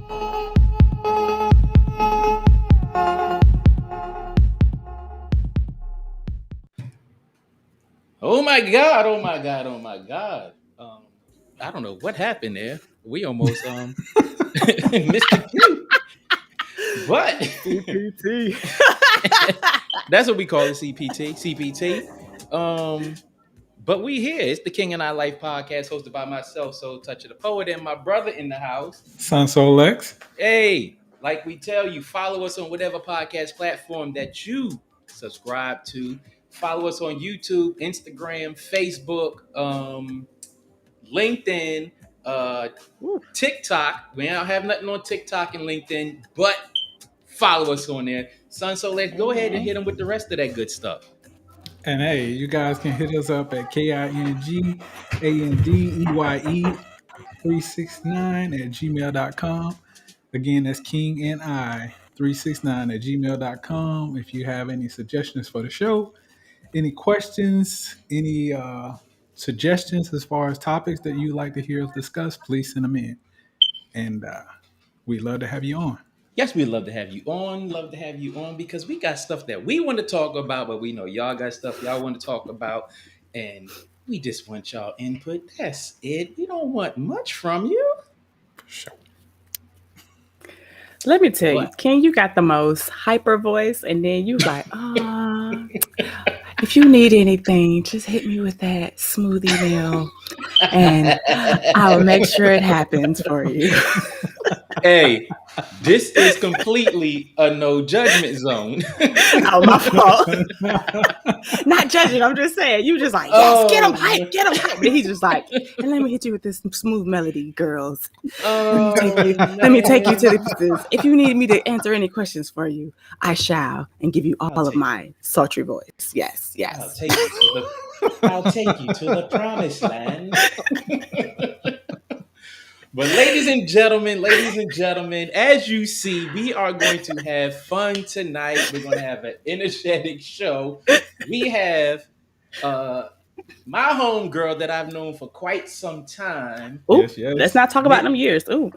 Oh my God! Oh my God! Oh my God! I don't know what happened there. We almost missed the cue, but CPT. that's what we call it, CPT. CPT. But we here. It's the King and I Life podcast, hosted by myself, Soul Touch of the Poet, and my brother in the house. Son Soul Lex. Hey, like we tell you, follow us on whatever podcast platform that you subscribe to. Follow us on YouTube, Instagram, Facebook, LinkedIn, TikTok. We don't have nothing on TikTok and LinkedIn, but follow us on there. Son, so let's go ahead and hit them with the rest of that good stuff. And hey, you guys can hit us up at KINGANDEYE369 at gmail.com. Again, that's King and I 369 at gmail.com. If you have any suggestions for the show, any questions, any suggestions as far as topics that you'd like to hear us discuss, please send them in. And we'd love to have you on. Yes, we'd love to have you on. Love to have you on because we got stuff that we want to talk about, but we know y'all got stuff y'all want to talk about. And we just want y'all input. That's it. We don't want much from you. Sure. Let me tell you, Ken, you got the most hyper voice, and then you like, if you need anything, just hit me with that smooth email, and I'll make sure it happens for you. Hey, this is completely a no judgment zone. Oh, my fault. Not judging. I'm just saying. You just like, yes, get him hype, get him hype. And he's just like, and let me hit you with this smooth melody, girls. Let me take you to the. If you need me to answer any questions for you, I shall, and give you all of my sultry voice. Yes, yes. I'll take you to the promised land. But ladies and gentlemen, as you see, we are going to have fun tonight. We're going to have an energetic show. We have my homegirl that I've known for quite some time. Ooh, yes. Let's not talk about them years. Ooh,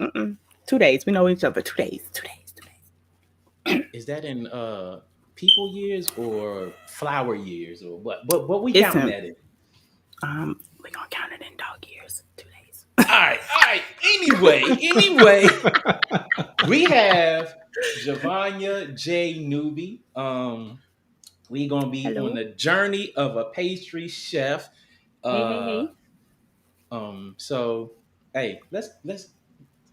2 days. We know each other. 2 days. Is that in people years or flower years or what? What we counting that in? We're going to count it in dog years. 2 days. All right. Anyway, we have Jovania J. Newby. We're gonna be on the journey of a pastry chef. Hey. So hey, let's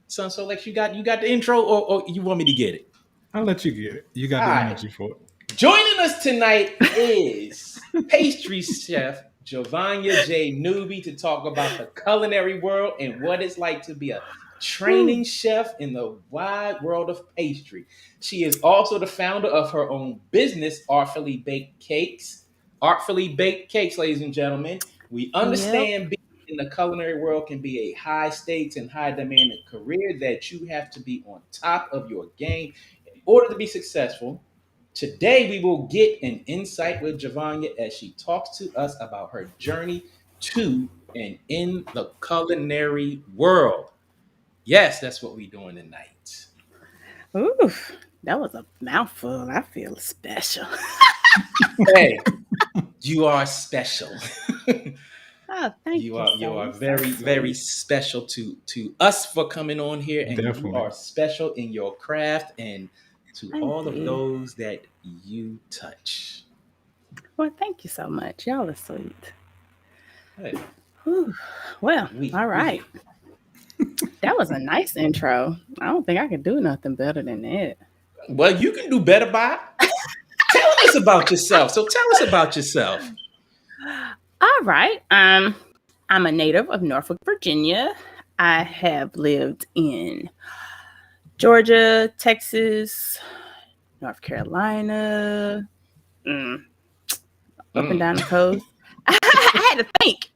Son, so Lex, you got the intro or you want me to get it? I'll let you get it. You got the energy for it. Joining us tonight is pastry chef Jovania J. Newby to talk about the culinary world and what it's like to be a training chef in the wide world of pastry. She is also the founder of her own business, Artfully Baked Cakes. Artfully Baked Cakes, ladies and gentlemen. We understand being in the culinary world can be a high stakes and high demanding career that you have to be on top of your game in order to be successful. Today, we will get an insight with Jovania as she talks to us about her journey to and in the culinary world. Yes, that's what we're doing tonight. Ooh, that was a mouthful. I feel special. Hey, you are special. Oh, thank you. You are very, very special to us for coming on here, and you are special in your craft and to all of those that you touch. Well, thank you so much. Y'all are sweet. Hey. Well, all right. That was a nice intro. I don't think I could do nothing better than that. Well, you can do better by tell us about yourself. So tell us about yourself. All right. I'm a native of Norfolk, Virginia. I have lived in Georgia, Texas, North Carolina, up and down the coast. I had to think.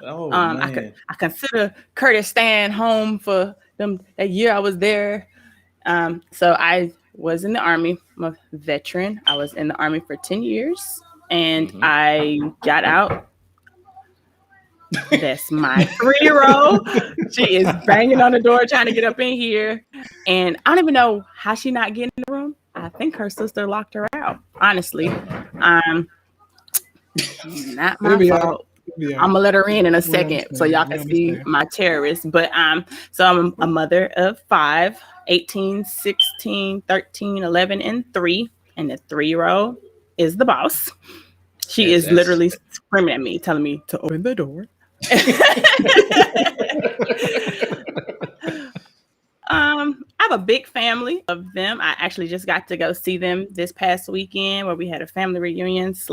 Oh, man. I consider Kurdistan home for them that year I was there. So I was in the Army. I'm a veteran. I was in the Army for 10 years, and I got out That's my 3-year-old. She is banging on the door trying to get up in here. And I don't even know how she not getting in the room. I think her sister locked her out, honestly. Not my fault. I'm gonna let her in a second so y'all can see my terrorist. But so I'm a mother of 5, 18, 16, 13, 11, and 3. And the 3-year-old is the boss. She is literally screaming at me, telling me to open the door. I have a big family of them. I actually just got to go see them this past weekend where we had a family reunion /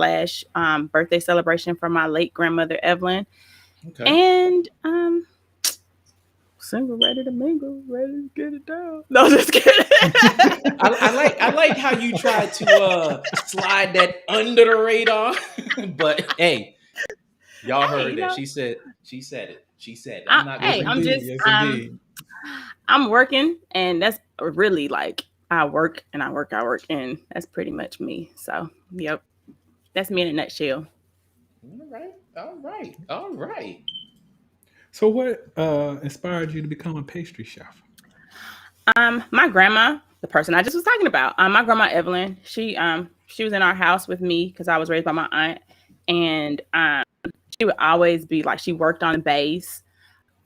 birthday celebration for my late grandmother, Evelyn. Okay. And single, ready to mingle, ready to get it down. No, just kidding. I like how you try to slide that under the radar. But hey, y'all heard that. She said it. I'm not I'm working, and that's really like I work, and and that's pretty much me. So, yep, that's me in a nutshell. All right. So, what inspired you to become a pastry chef? My grandma, the person I just was talking about, my grandma Evelyn, she was in our house with me because I was raised by my aunt, and she would always be like, she worked on the base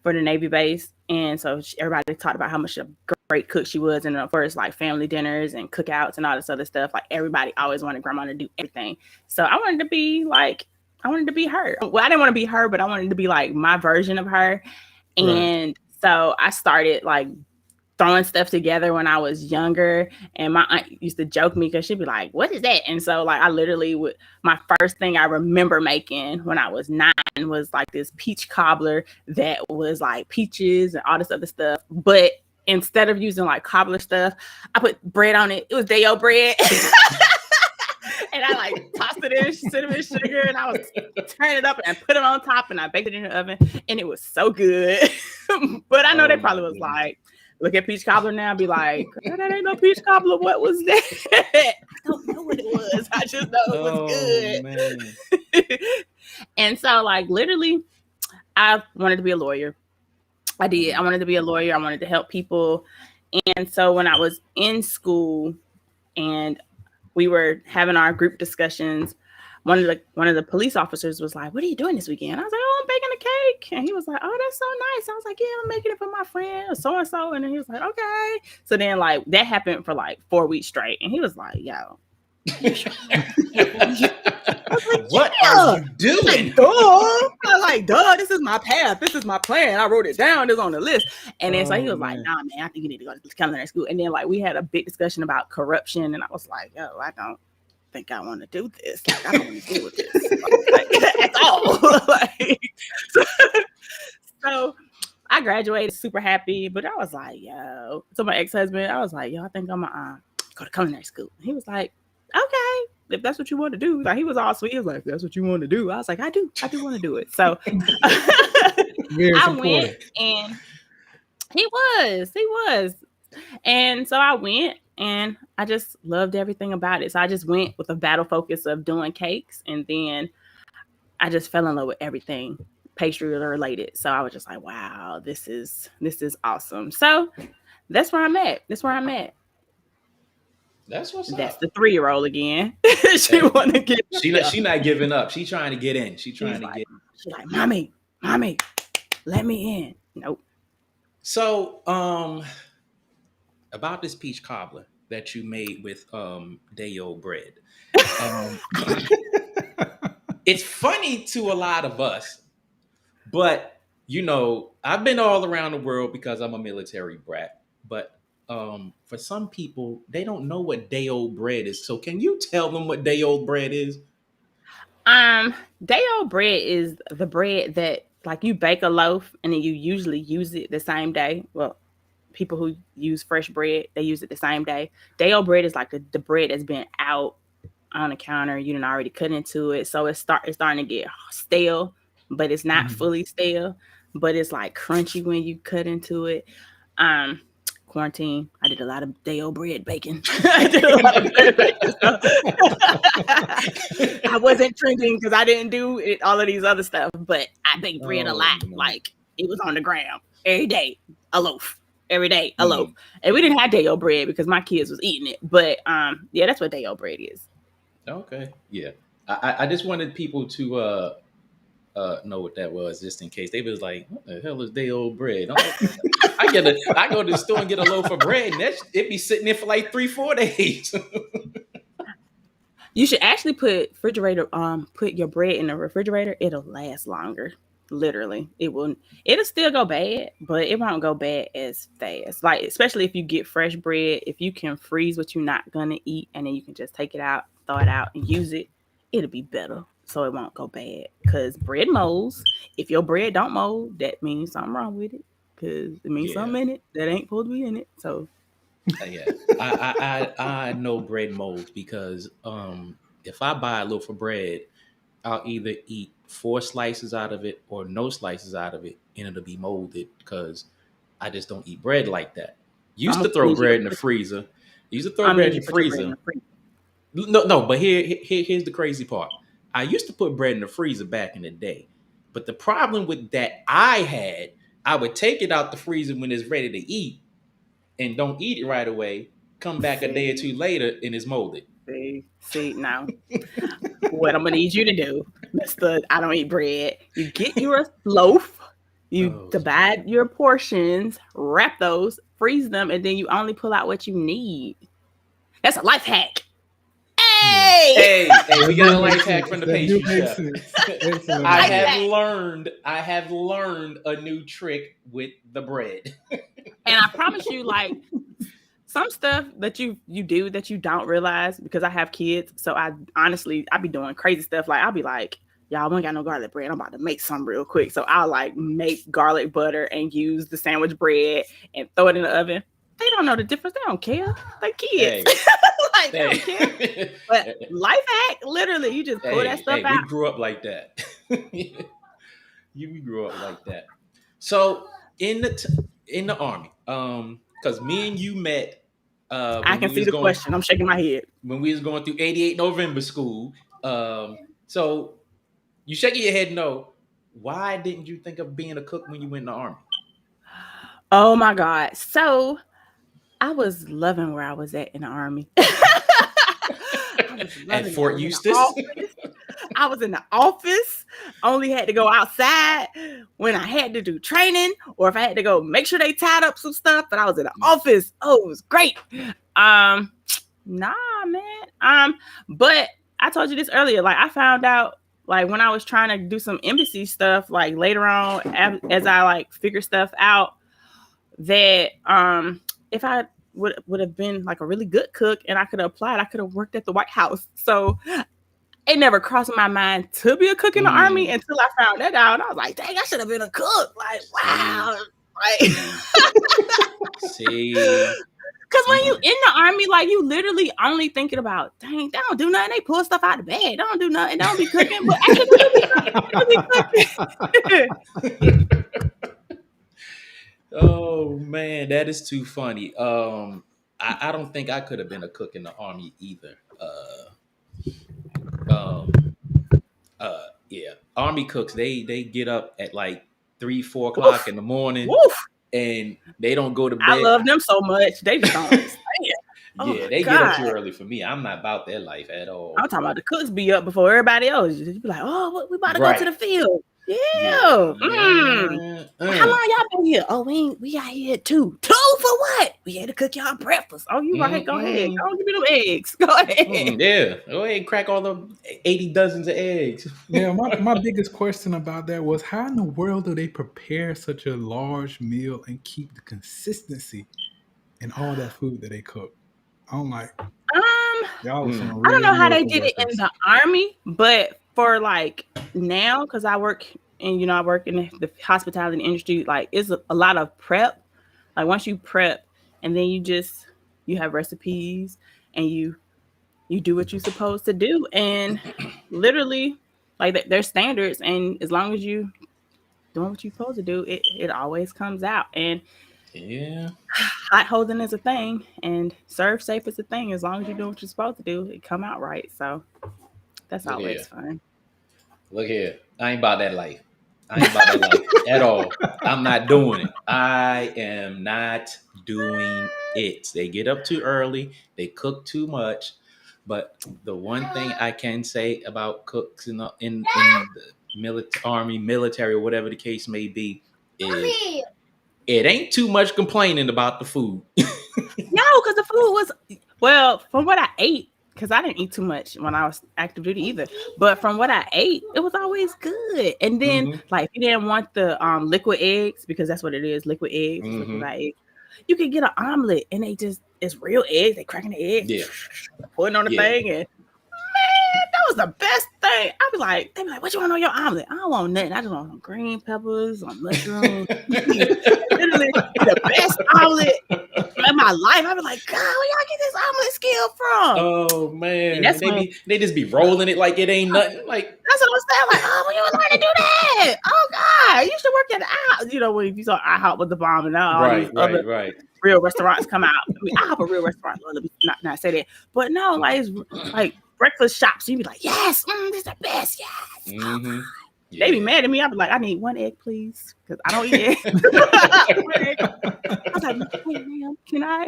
for the Navy base. And so everybody talked about how much a great cook she was. And of course, like family dinners and cookouts and all this other stuff. Like everybody always wanted grandma to do everything. So I wanted to be her. Well, I didn't want to be her, but I wanted to be like my version of her. And so I started like throwing stuff together when I was younger, and my aunt used to joke me because she'd be like, "What is that?" And so like I literally would, my first thing I remember making when I was 9 was like this peach cobbler that was like peaches and all this other stuff, but instead of using like cobbler stuff, I put bread on it. It was day-old bread. And I like tossed it in cinnamon sugar, and I was turning it up and put it on top, and I baked it in the oven, and it was so good. But I know they probably was like, look at peach cobbler now, be like, that ain't no peach cobbler. What was that? I don't know what it was. I just know it was good. And so, like, literally, I wanted to be a lawyer. I did. I wanted to be a lawyer. I wanted to help people. And so when I was in school and we were having our group discussions, one of the police officers was like, "What are you doing this weekend?" I was like, "Oh, I'm baking a cake." And he was like, "Oh, that's so nice." I was like, "Yeah, I'm making it for my friend so and so." And then he was like, "Okay." So then like that happened for like 4 weeks straight. And he was like, "Yo, what are you doing?" I was like, "Duh, this is my path. This is my plan. I wrote it down. It's on the list." And then so he was like, "Nah, man, I think you need to go to culinary school." And then like we had a big discussion about corruption, and I was like, "Yo, I don't think I want to do this. Like, I don't want to deal with this at all." So I graduated super happy, but I was like, "Yo," to my ex-husband, I was like, "Yo, I think I'm gonna go to culinary school." And he was like, "Okay, if that's what you want to do." Like he was all sweet. He was like, "If that's what you want to do." I was like, I do want to do it. So I went, and he was. And so I went, and I just loved everything about it. So I just went with a battle focus of doing cakes, and then I just fell in love with everything pastry related. So I was just like, wow, this is awesome. So that's where I'm at. That's what's up. That's the 3-year-old again. She want to get. She not giving up. She trying to get in. She's like, mommy, let me in. Nope. So, about this peach cobbler that you made with day-old bread. It's funny to a lot of us, but you know, I've been all around the world because I'm a military brat. But for some people, they don't know what day-old bread is. So can you tell them what day-old bread is? Day-old bread is the bread that like you bake a loaf and then you usually use it the same day. Well, people who use fresh bread, they use it the same day. Day-old bread is like the bread that's been out on the counter. You didn't already cut into it. So it's starting to get stale, but it's not fully stale, but it's like crunchy when you cut into it. quarantine, I did a lot of day old bread baking. I did a lot of bread baking. So I wasn't trending because I didn't do all of these other stuff, but I baked bread a lot. No. Like it was on the gram every day, a loaf. Every day, a loaf. And we didn't have day old bread because my kids was eating it. But yeah, that's what day old bread is. Okay. Yeah. I just wanted people to know what that was, just in case they was like, "What the hell is day old bread?" I'm like, I go to the store and get a loaf of bread, and it be sitting there for like 3-4 days. You should actually put your bread in the refrigerator. It'll last longer. Literally, it'll still go bad, but it won't go bad as fast. Like especially if you get fresh bread, if you can freeze what you're not gonna eat, and then you can just take it out, thaw it out, and use it, it'll be better. So it won't go bad because bread molds. If your bread don't mold, that means something wrong with it because it means something in it that ain't supposed to be in it. So yeah, I know bread molds because if I buy a loaf of bread, I'll either eat 4 slices out of it or no slices out of it, and it'll be molded because I just don't eat bread like that. Used to throw bread in the freezer. No, but here's the crazy part. I used to put bread in the freezer back in the day, but the problem with that I would take it out the freezer when it's ready to eat, and don't eat it right away. Come back a day or two later, and it's molded. See now, what I'm gonna need you to do, Mister I don't eat bread. You get your loaf, you divide your portions, wrap those, freeze them, and then you only pull out what you need. That's a life hack. Hey, we got a life hack from the pastry chef. I have learned a new trick with the bread. And I promise you, like some stuff that you do that you don't realize, because I have kids, so I be doing crazy stuff. Like I'll be like, y'all, we ain't got no garlic bread. I'm about to make some real quick. So I'll like make garlic butter and use the sandwich bread and throw it in the oven. They don't know the difference. They don't care. They're kids. Like, they don't care. But life hack, literally, you just pull that stuff out. We grew up like that. We grew up like that. So in the Army, because me and you met. I can see the question. I'm shaking my head. When we was going through 88 November school. So you shaking your head no. Why didn't you think of being a cook when you went in the Army? Oh my God. So I was loving where I was at in the Army. At Fort Eustis? I was in the office, only had to go outside when I had to do training or if I had to go make sure they tied up some stuff, but I was in the office. Oh, it was great. Nah, man. But I told you this earlier, like I found out like when I was trying to do some embassy stuff, like later on as I like figure stuff out, that if I would have been like a really good cook and I could have applied, I could have worked at the White House. So it never crossed my mind to be a cook in the Army until I found that out. And I was like, dang, I should have been a cook. Like, wow. Right. See. Because when you in the Army, like you literally only thinking about, dang, they don't do nothing. They pull stuff out of bed. They don't do nothing. They don't be cooking. But actually, they be cooking. Oh man, that is too funny. I don't think I could have been a cook in the Army either. Yeah, Army cooks they get up at like 3-4 o'clock in the morning, and they don't go to bed. I love them so much. They just don't understand. Yeah, they get up too early for me. I'm not about that life at all. I'm talking about the cooks be up before everybody else. You be like, oh, we about to go to the field. Yeah. How long y'all been here? Oh, we got here at 2. 2 for what? We had to cook y'all breakfast. Oh, you right. Go ahead. Go give me them eggs. Go ahead. Yeah. Go ahead and crack all the 80 dozens of eggs. Yeah, my biggest question about that was how in the world do they prepare such a large meal and keep the consistency in all that food that they cook? I'm like, y'all was some I don't know how they did it in the Army, but for like now, because I work in the hospitality industry, like it's a lot of prep. Like once you prep and then you have recipes and you do what you're supposed to do, and literally like there's standards, and as long as you doing what you're supposed to do, it always comes out. And Yeah. Hot holding is a thing, and serve safe is a thing. As long as you do what you're supposed to do, it come out right. So that's Look always here. fun. Look here. I ain't about that life. I ain't about that life at all. I'm not doing it. I am not doing it. They get up too early. They cook too much. But the one thing I can say about cooks in the army, military, or whatever the case may be, is it ain't too much complaining about the food. No, because the food was from what I ate, because I didn't eat too much when I was active duty either. But from what I ate, it was always good. And then, Mm-hmm. like, if you didn't want the liquid eggs, because that's what it is, liquid eggs, Mm-hmm. liquid egg, you can get an omelet, and it's real eggs. They cracking the eggs, Yeah. putting on the Yeah. thing, and man, that was the best thing. They be like, what you want on your omelet? I don't want nothing. I just want some green peppers, some mushrooms. Literally the best omelet in my life. I be like, God, where y'all get this omelet skill from? Oh man, And that's they just be rolling it like it ain't nothing. Like that's what I'm saying. Like, oh, when you learn to do that? Oh God, you should work at the IHOP. You know, when you saw IHOP with the bomb, and now all these other real restaurants come out. I mean, I have a real restaurant. Let me not say that, but no, like it's like breakfast shops. You be like, yes, this is the best. Yes. mm-hmm. They be mad at me. I be like, I need 1 egg, please, because I don't eat eggs. I was like, hey, ma'am, can I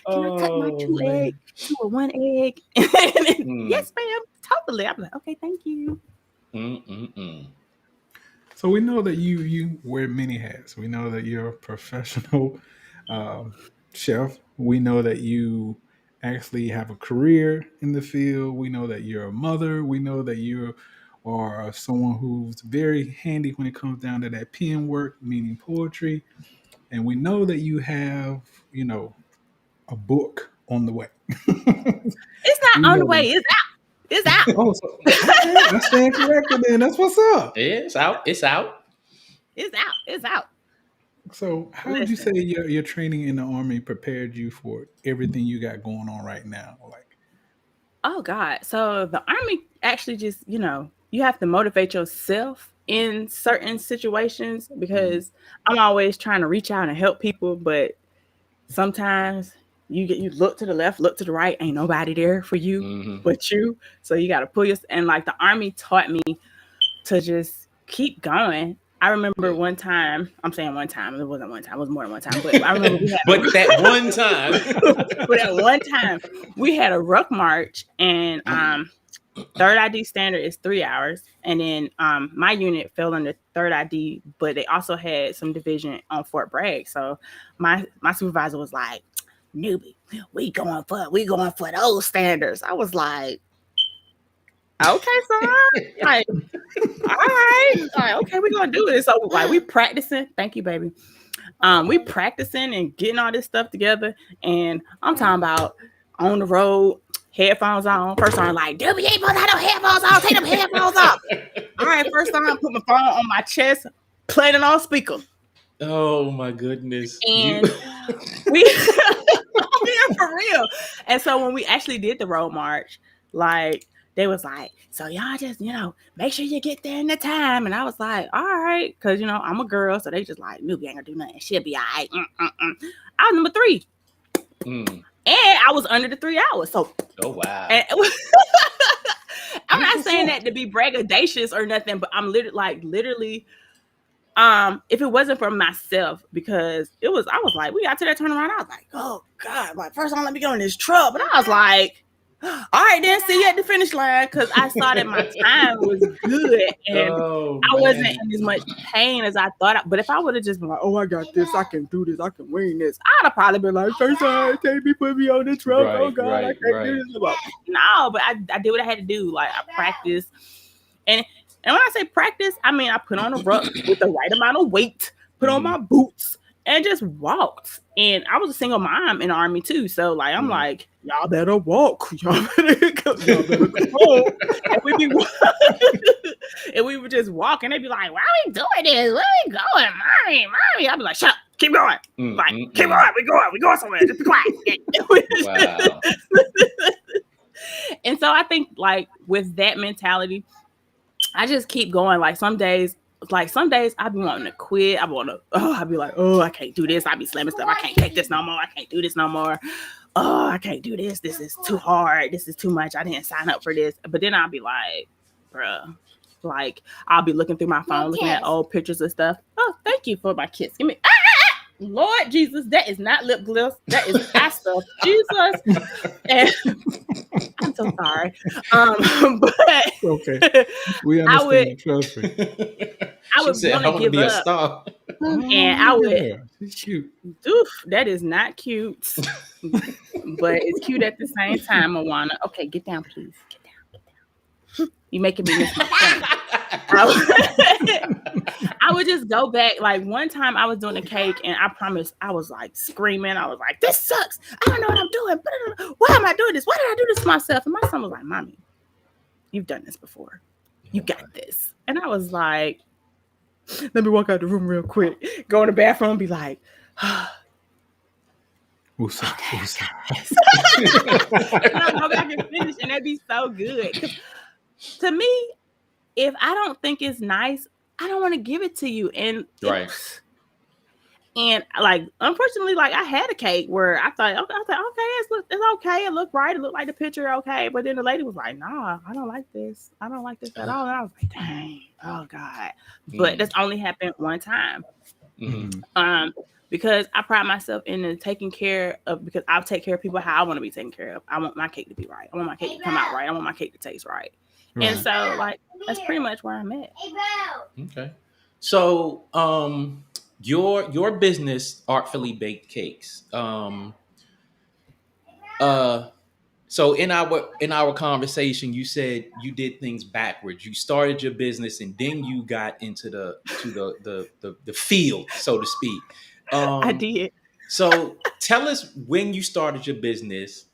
cut my 2 eggs to a 1 egg? Yes, ma'am, totally. I'm like, okay, thank you. So we know that you wear many hats. We know that you're a professional chef. We know that you actually have a career in the field. We know that you're a mother. We know that you are someone who's very handy when it comes down to that pen work, meaning poetry. And we know that you have, a book on the way. It's not on the way. It's out. It's out. Oh, so, okay. I stand corrected then. That's what's up. It's out. It's out. It's out. It's out. So how would you say your training in the Army prepared you for everything you got going on right now? Like, oh God. So the Army actually just, you have to motivate yourself in certain situations, because I'm always trying to reach out and help people, but sometimes you look to the left, look to the right, ain't nobody there for you but you. So you got to pull your, and like the Army taught me to just keep going. I remember one time, I'm saying one time, it wasn't one time, it was more than one time, but I remember we had that one time. But at one time we had a ruck march, and third ID standard is 3 hours, and then my unit fell under third ID, but they also had some division on Fort Bragg. So my supervisor was like, Newby, we going for those standards. I was like, okay, son. Like, all right. Like, okay, we're gonna do this. So like we practicing. Thank you, baby. We practicing and getting all this stuff together. And I'm talking about on the road, headphones on. First time, like, dude, you ain't supposed to have no headphones on. Take them headphones off. All right, first time, put my phone on my chest, playing it on speaker. Oh my goodness. And we for real. And so when we actually did the road march, like they was like, so y'all just, make sure you get there in the time. And I was like, all right. Cause I'm a girl. So they just like, Newby ain't gonna do nothing. She'll be all right. I was number 3. And I was under the 3 hours. So, oh wow. I'm not saying that to be braggadocious or nothing, but I'm literally, if it wasn't for myself, because I was like, we got to that turnaround, I was like, oh God, like first time let me go in this truck. But I was like, all right, then see you at the finish line, because I saw that my time was good and I wasn't in as much pain as I thought. But if I would have just been like, oh, I got this, I can do this, I can wing this, I'd have probably been like, first time, take me, put me on the truck. Oh God, I can't do this. No, but I did what I had to do. Like I practiced, and when I say practice, I mean I put on a ruck with the right amount of weight, put on my boots, and just walked. And I was a single mom in the Army too. So like I'm like, y'all better walk. Y'all better go home. And we would just walk, and they'd be like, why are we doing this? Where are we going? Mommy. I'd be like, shut up, keep going. Keep going, we going somewhere. Just be quiet. Wow. And so I think like with that mentality, I just keep going. Like some days like some days I be wanting to quit. I be like, oh, I can't do this. I be slamming stuff. I can't take this no more. I can't do this no more. Oh, I can't do this. This is too hard. This is too much. I didn't sign up for this. But then I'll be like, bruh, like I'll be looking through my phone, looking at old pictures and stuff. Oh, thank you for my kiss. Give me, Lord Jesus, that is not lip gloss. That is eye stuff. Jesus. And I'm so sorry. But okay, we understand. Trust me. I would want to give up. Star. And I would. Yeah, she's cute. Oof, that is not cute, but it's cute at the same time, Moana. Okay, get down, please. Get down. You making me miss my point. I would just go back. Like one time I was doing a cake and I promise I was like screaming. I was like, this sucks. I don't know what I'm doing. Why am I doing this? Why did I do this to myself? And my son was like, Mommy, you've done this before. You got this. And I was like, let me walk out the room real quick. Go in the bathroom and be like, What's up? and I'll go back and finish and that'd be so good. To me, if I don't think it's nice, I don't want to give it to you. And right. And like, unfortunately, like I had a cake where I thought, okay, it's okay. It looked right. It looked like the picture, okay. But then the lady was like, nah, I don't like this. I don't like this at all. And I was like, dang, oh God. But that's only happened one time. Mm-hmm. Because I pride myself in taking care of, because I'll take care of people how I want to be taken care of. I want my cake to be right. I want my cake to come out right. I want my cake to taste right. And so, like, that's pretty much where I'm at. Okay. So, your business, Artfully Baked Cakes. So in our conversation, you said you did things backwards. You started your business and then you got into the field, so to speak. I did. So tell us when you started your business.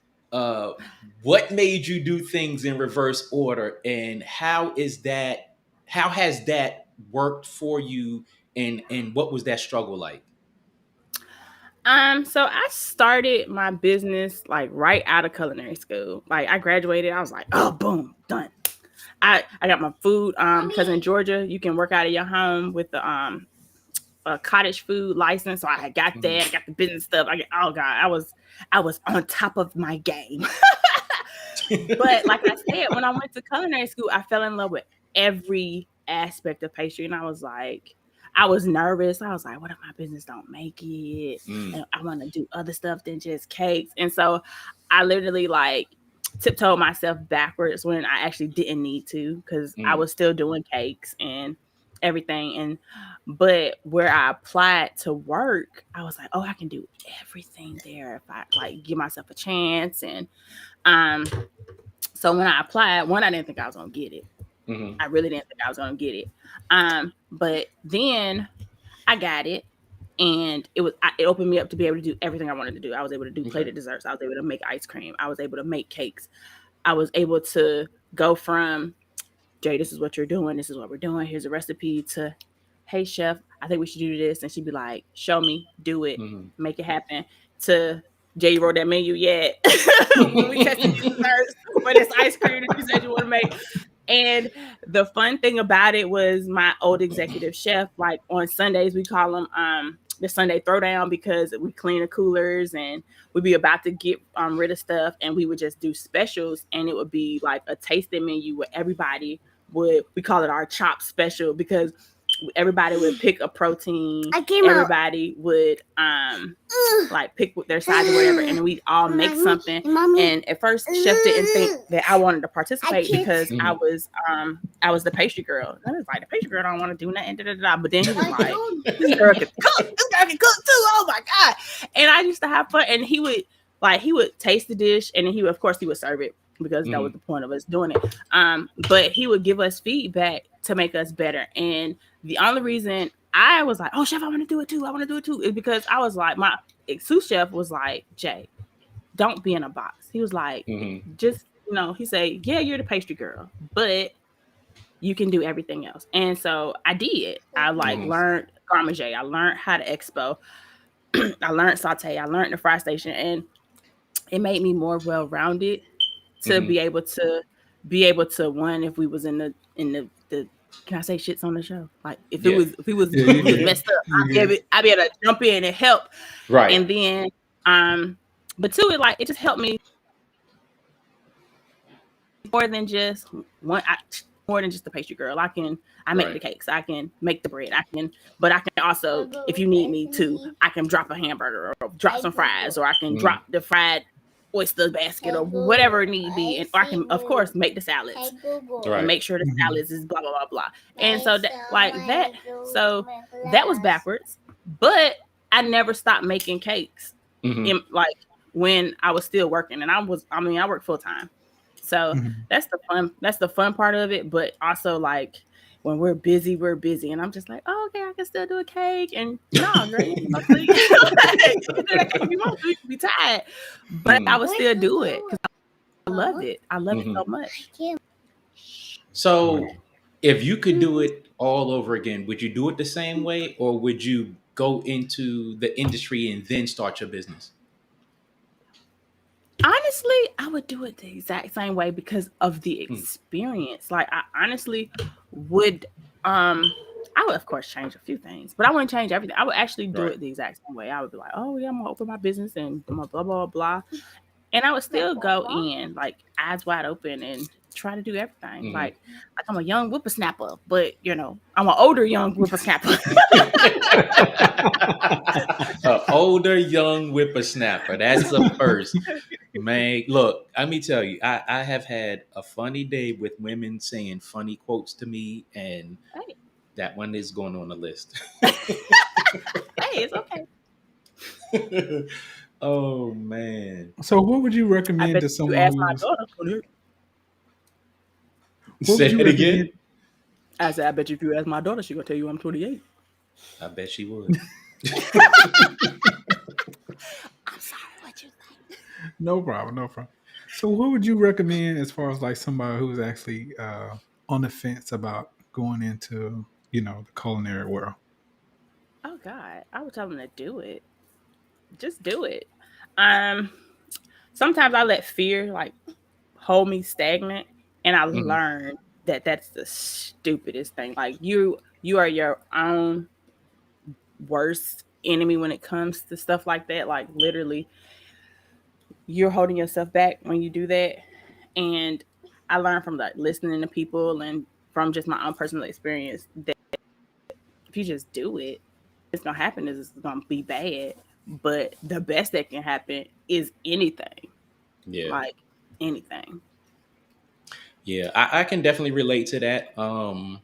What made you do things in reverse order, and how has that worked for you, and what was that struggle like? So I started my business like right out of culinary school. Like I graduated, I was like, oh, boom, done. I got my food because in Georgia you can work out of your home with the a cottage food license. So I got that, I got the business stuff. Oh God, I was on top of my game. But like I said, when I went to culinary school, I fell in love with every aspect of pastry. And I was nervous. I was like, what if my business don't make it? And I want to do other stuff than just cakes. And so I literally like tiptoed myself backwards when I actually didn't need to, because I was still doing cakes and everything. But where I applied to work, I was like, oh, I can do everything there if I like give myself a chance. And so when I applied, I didn't think I was gonna get it. I really didn't think I was gonna get it. But then I got it, and it opened me up to be able to do everything I wanted to do. I was able to do plated desserts. I was able to make ice cream. I was able to make cakes. I was able to go from, Jay, this is what you're doing. This is what we're doing. Here's a recipe, to, hey, chef, I think we should do this. And she'd be like, show me, do it, make it happen. To, Jay, you wrote that menu yet? When we tested these desserts for this ice cream that you said you want to make. And the fun thing about it was my old executive chef, like on Sundays, we call them the Sunday Throwdown, because we clean the coolers and we'd be about to get rid of stuff, and we would just do specials, and it would be like a tasting menu where everybody we call it our chop special, because everybody would pick a protein. Everybody would like pick their size or whatever, and we all make something. And at first, chef didn't think that I wanted to participate because I was the pastry girl. And I was like, the pastry girl don't want to do nothing. But then he was like, this girl can cook. This girl can cook too. Oh my God! And I used to have fun. And he would taste the dish, and then he would serve it, because that was the point of us doing it. But he would give us feedback to make us better. And the only reason I was like, oh, chef, I want to do it too, is because I was like, my sous chef was like, Jay, don't be in a box. He was like, just, he said, yeah, you're the pastry girl, but you can do everything else. And so I did. I learned garmage. I learned how to expo. I learned saute. I learned the fry station, and it made me more well-rounded to be able to one, if we was in the can I say shits on the show? Like if Yeah. he was Yeah. messed up, You I'd be able to jump in and help. Right. And then but two, it just helped me more than just more than just the pastry girl. I make Right. the cakes, I can make the bread, but I can also, if you need me to, I can drop a hamburger or drop some fries, or I can drop the fried oyster basket or whatever it need be, and I can of course make the salads and make sure the salads is blah blah blah blah. And so so that was backwards, but I never stopped making cakes in like when I was still working, and I worked full time. So that's the fun part of it. But also, like, when we're busy, and I'm just like, oh, okay, I can still do a cake. And no, girl, you can sleep. You can do that cake if you want to. You can be tired, but I would still do it because I love it. I love it so much. So, if you could do it all over again, would you do it the same way, or would you go into the industry and then start your business? Honestly, I would do it the exact same way because of the experience. Like, I honestly would, I would of course change a few things, but I wouldn't change everything. I would actually do it the exact same way. I would be like, oh yeah, I'm gonna open my business and blah blah blah blah, and I would still go in like eyes wide open and try to do everything. Like I'm a young whippersnapper, but I'm an older young whippersnapper. An older young whippersnapper. That's the first. Man, look, let me tell you, I have had a funny day with women saying funny quotes to me, and that one is going on the list. Hey, it's okay. Oh man. So what would you recommend to someone you ask my daughter? Say it again. I said, I bet you if you ask my daughter, she's gonna tell you I'm 28. I bet she would. I'm sorry, what you think? No problem. So what would you recommend as far as like somebody who's actually on the fence about going into, the culinary world? Oh God, I would tell them to do it. Just do it. Sometimes I let fear like hold me stagnant, and I learned that that's the stupidest thing. Like you are your own worst enemy when it comes to stuff like that. Like literally, you're holding yourself back when you do that. And I learned from like listening to people and from just my own personal experience that if you just do it, it's gonna happen is it's gonna be bad. But the best that can happen is anything. Yeah. Like anything. Yeah, I can definitely relate to that. I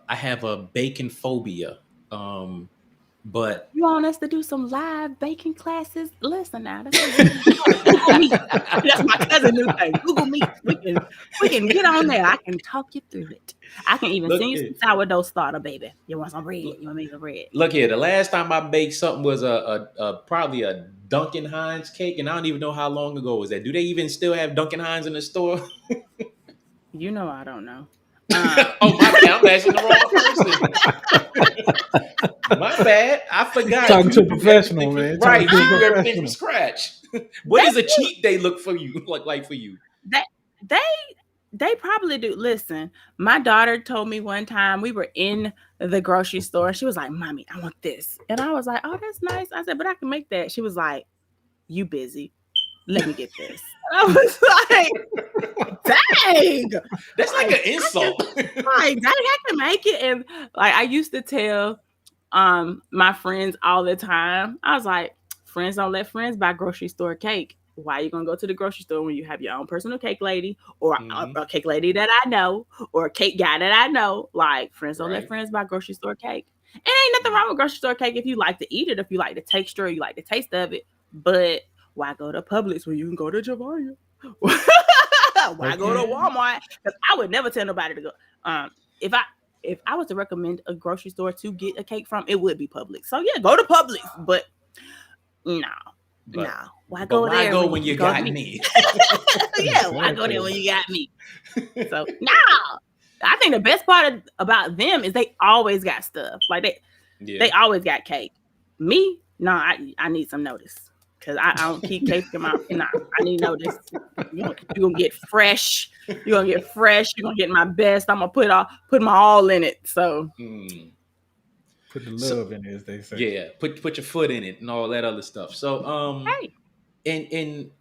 have a bacon phobia. But you want us to do some live baking classes? Listen now, Google Meet. That's my cousin new thing. Google Meet. We can get on there. I can talk you through it. I can even send you some sourdough starter, baby. You want some bread? You want me some bread? Look here. The last time I baked something was probably a Duncan Hines cake, and I don't even know how long ago was that. Do they even still have Duncan Hines in the store? I don't know. Oh my bad, I'm asking the wrong person. My bad, I forgot. Talking to a professional, man. Right, you do everything from scratch. What does a cheat day look for you? Like for you? That they probably do. Listen, my daughter told me one time we were in the grocery store. She was like, "Mommy, I want this," and I was like, "Oh, that's nice." I said, "But I can make that." She was like, "You busy? Let me get this." I was like, dang, that's like an insult. Dang, I can make it. And like I used to tell my friends all the time, I was like, friends don't let friends buy grocery store cake. Why are you gonna go to the grocery store when you have your own personal cake lady or a cake lady that I know or a cake guy that I know? Like friends don't let friends buy grocery store cake. And ain't nothing wrong with grocery store cake if you like to eat it, if you like the texture, or you like the taste of it. But why go to Publix when you can go to Jovania? Why go to Walmart? Because I would never tell nobody to go. If I was to recommend a grocery store to get a cake from, it would be Publix. So yeah, go to Publix. But no. Why go there? Why go when you got me? Yeah, why go there when you got me? So no. I think the best part about them is they always got stuff. Like they always got cake. Me, no, I need some notice. because I don't keep cakes in my. Nah, I need to know this. You're gonna get fresh. You're gonna get fresh. You're gonna get my best. I'm gonna put my all in it. So put the So love in it, as they say. yeah, put your foot in it and all that other stuff. So hey, in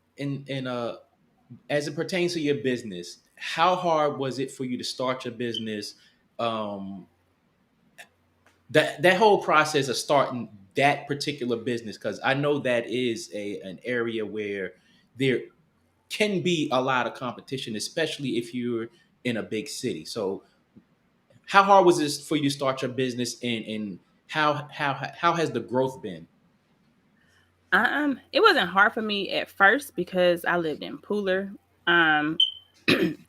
as it pertains to your business, how hard was it for you to start your business? Um, that whole process of starting that particular business, because I know that is an area where there can be a lot of competition, especially if you're in a big city. So how hard was this for you to start your business, and how has the growth been? it wasn't hard for me at first because I lived in Pooler. Um,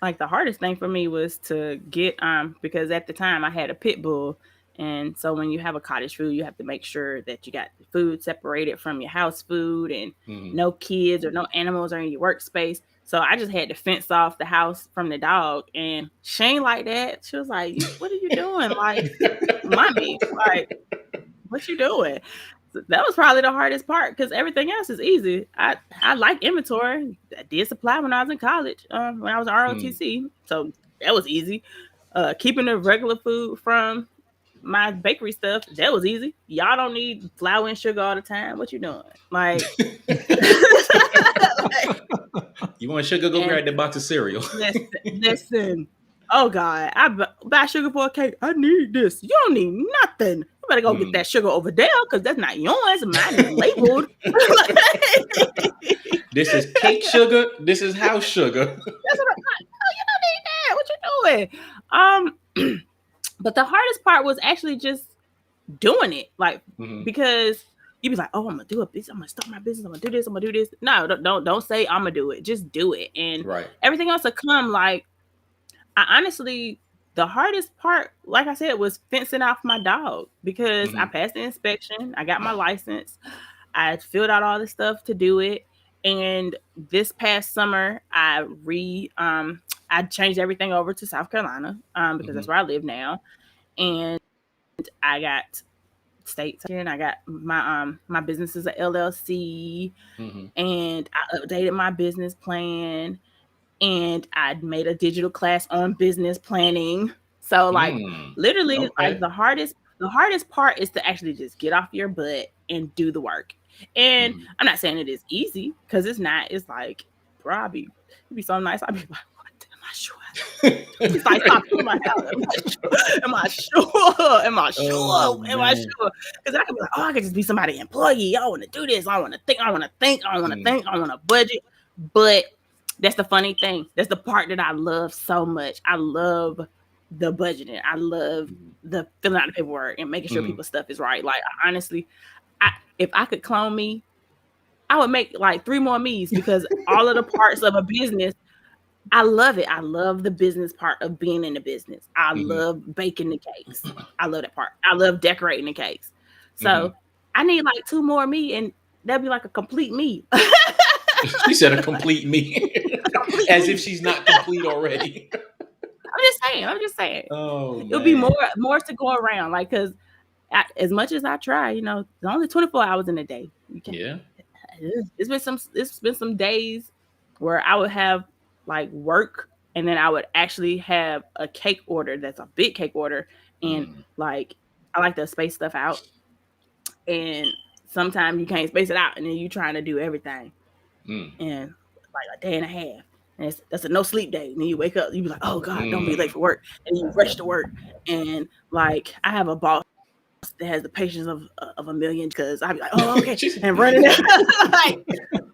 like the hardest thing for me was to get because at the time I had a pit bull, and so when you have a cottage food you have to make sure that you got the food separated from your house food, and Mhm. no kids or no animals are in your workspace. So I just had to fence off the house from the dog, and she ain't like that. She was like, what are you doing, like, mommy, like, what you doing? So that was probably the hardest part because everything else is easy. I like inventory. I did supply when I was in college, when I was in Mm. ROTC. So that was easy. Keeping the regular food from my bakery stuff, that was easy. Y'all don't need flour and sugar all the time. What you doing? Like, You want sugar? Go and grab that box of cereal. listen. Oh God, buy sugar for a cake. I need this. You don't need nothing. You better go get Mm. that sugar over there because that's not yours. Mine is labeled. This is cake sugar. This is house sugar. That's what I'm like. Oh, you don't need that. What you doing? But the hardest part was actually just doing it. Like, Mhm. because you be like, oh, I'm gonna do a business. I'm gonna start my business. I'm gonna do this. I'm gonna do this. No, don't say I'm gonna do it. Just do it, and Right. everything else will come. Like, I honestly, the hardest part, like I said, was fencing off my dog because I Mhm. passed the inspection. I got my license. I filled out all the stuff to do it. And this past summer, I changed everything over to South Carolina because that's Mhm. where I live now. And I got states and I got my business is a LLC, Mhm. and I updated my business plan, and I made a digital class on business planning. So like Mm. literally like Okay. the hardest part is to actually just get off your butt and do the work. And Mhm. I'm not saying it is easy because it's not. It's like, bro, it'd be so nice. I'd be like, what am I sure? It's like stop in my house. Am I sure? Am I Oh sure? Am I man. sure? Because I could be like, oh, I could just be somebody employee. I want to do this. I want to think. I want to think. I want to Mm. think. I want to budget. But that's the funny thing. That's the part that I love so much. I love the budgeting. I love Mhm. the filling out the paperwork and making sure Mhm. people's stuff is right. Like, honestly, if I could clone me, I would make like 3 more me's because all of the parts of a business, I love it. I love the business part of being in the business. I Mhm. love baking the cakes. I love that part. I love decorating the cakes. Mhm. So I need like 2 more me, and that'd be like a complete me. She said a complete me, Complete as if me. she's not complete already. I'm just saying. I'm just saying. Oh It'll be man. more to go around. Like, because as much as I try, there's only 24 hours in a day. You can't. Yeah. It's been some days where I would have like work, and then I would actually have a cake order that's a big cake order, and Mm. like I like to space stuff out, and sometimes you can't space it out, and then you trying to do everything, Mm. and like a day and a half. And that's a no sleep day. And then you wake up, you be like, oh God, don't be late Mm. for work. And you rush to work. And like I have a boss that has the patience of a million because I'd be like, oh, okay, She's- and running out. Like,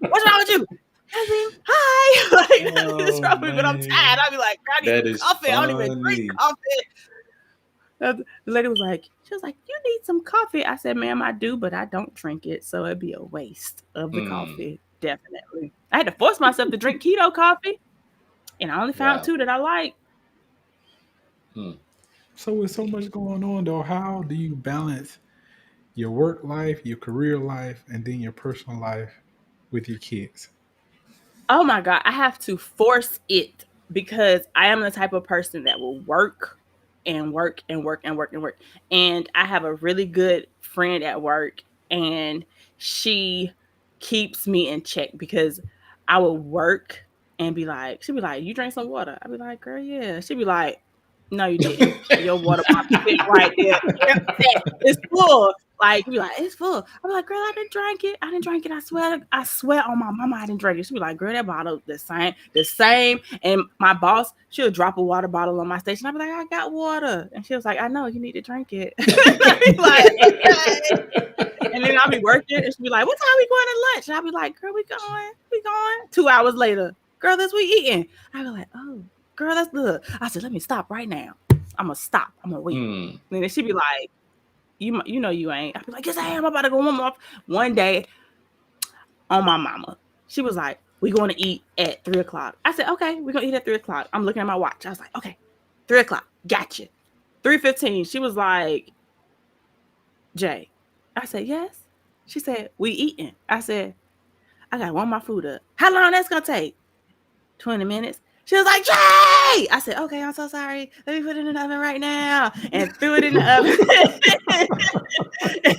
what's wrong with you? Nothing. Hi. Like, nothing's oh wrong with me, but I'm tired. man. I'd be like, I need That some is coffee. I don't even drink funny. coffee. The lady she was like, you need some coffee. I said, ma'am, I do, but I don't drink it. So it'd be a waste of the Mm. coffee. Definitely. I had to force myself to drink keto coffee, and I only found Wow. 2 that I like. Mm. So with so much going on though, how do you balance your work life, your career life, and then your personal life with your kids? Oh my God, I have to force it because I am the type of person that will work and work and work and work and work. And I have a really good friend at work, and she keeps me in check because I would work and be like, she'd be like, you drank some water? I'd be like, girl, yeah. She'd be like, no, you didn't. Your water bottle sitting right there. It's full. Like, you be like, it's full. I'd be like, girl, I didn't drink it. I didn't drink it. I swear on my mama, I didn't drink it. She'd be like, girl, that bottle the same. And my boss, she'll drop a water bottle on my station. I'd be like, I got water. And she was like, I know, you need to drink it. I'd be like, okay. And then I'll be working and she'll be like, what time we going to lunch? And I'll be like, girl, we going. 2 hours later, girl, that's we eating. I'll be like, oh, girl, that's good. I said, let me stop right now. I'm going to stop. I'm going to wait. And then she'd be like, you know you ain't. I'd be like, yes, I am. I'm about to go warm up. One day on my mama, she was like, we going to eat at 3 o'clock. I said, okay, we're going to eat at 3 o'clock. I'm looking at my watch. I was like, okay, 3 o'clock. Gotcha. 3:15. She was like, Jay. I said, yes. She said, we eating. I said, I got to warm my food up. How long that's going to take? 20 minutes. She was like, Jay! I said, okay, I'm so sorry. Let me put it in the oven right now. And threw it in the oven.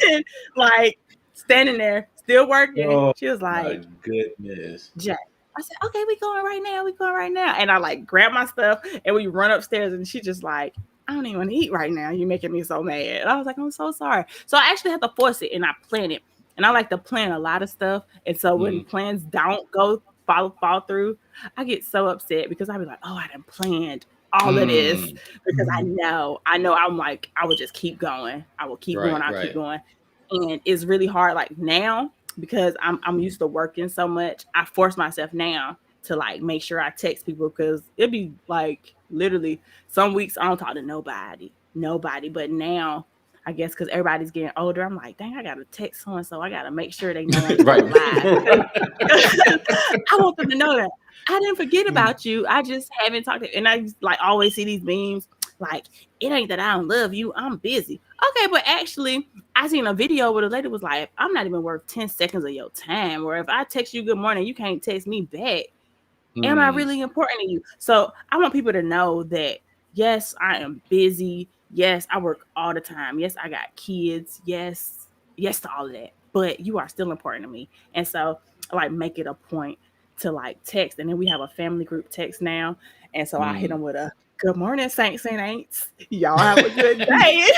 And like standing there, still working. Oh, she was like, my goodness. Jay. I said, okay, we going right now. And I like grabbed my stuff and we run upstairs and she just like, I don't even want to eat right now. You're making me so mad. And I was like, I'm so sorry. So I actually had to force it and I planned it. And I like to plan a lot of stuff. And so when plans don't go fall through, I get so upset because I'd be like, oh, I done planned all of this because I know I'm like, I would just keep going. I will keep going. I'll keep going. And it's really hard like now because I'm used to working so much. I force myself now to like make sure I text people because it'd be like literally some weeks I don't talk to nobody. But now I guess because everybody's getting older, I'm like, dang, I got to text so-and-so. I got to make sure they know I'm alive. I want them to know that I didn't forget about you. I just haven't talked to you. And I just, like always see these memes like, it ain't that I don't love you. I'm busy. Okay, but actually, I seen a video where the lady was like, I'm not even worth 10 seconds of your time. Or if I text you good morning, you can't text me back. Am I really important to you? So I want people to know that, yes, I am busy. Yes, I work all the time. Yes, I got kids. Yes to all of that. But you are still important to me. And so I like make it a point to like text. And then we have a family group text now. And so I hit them with a good morning, saints and ain'ts. Y'all have a good day.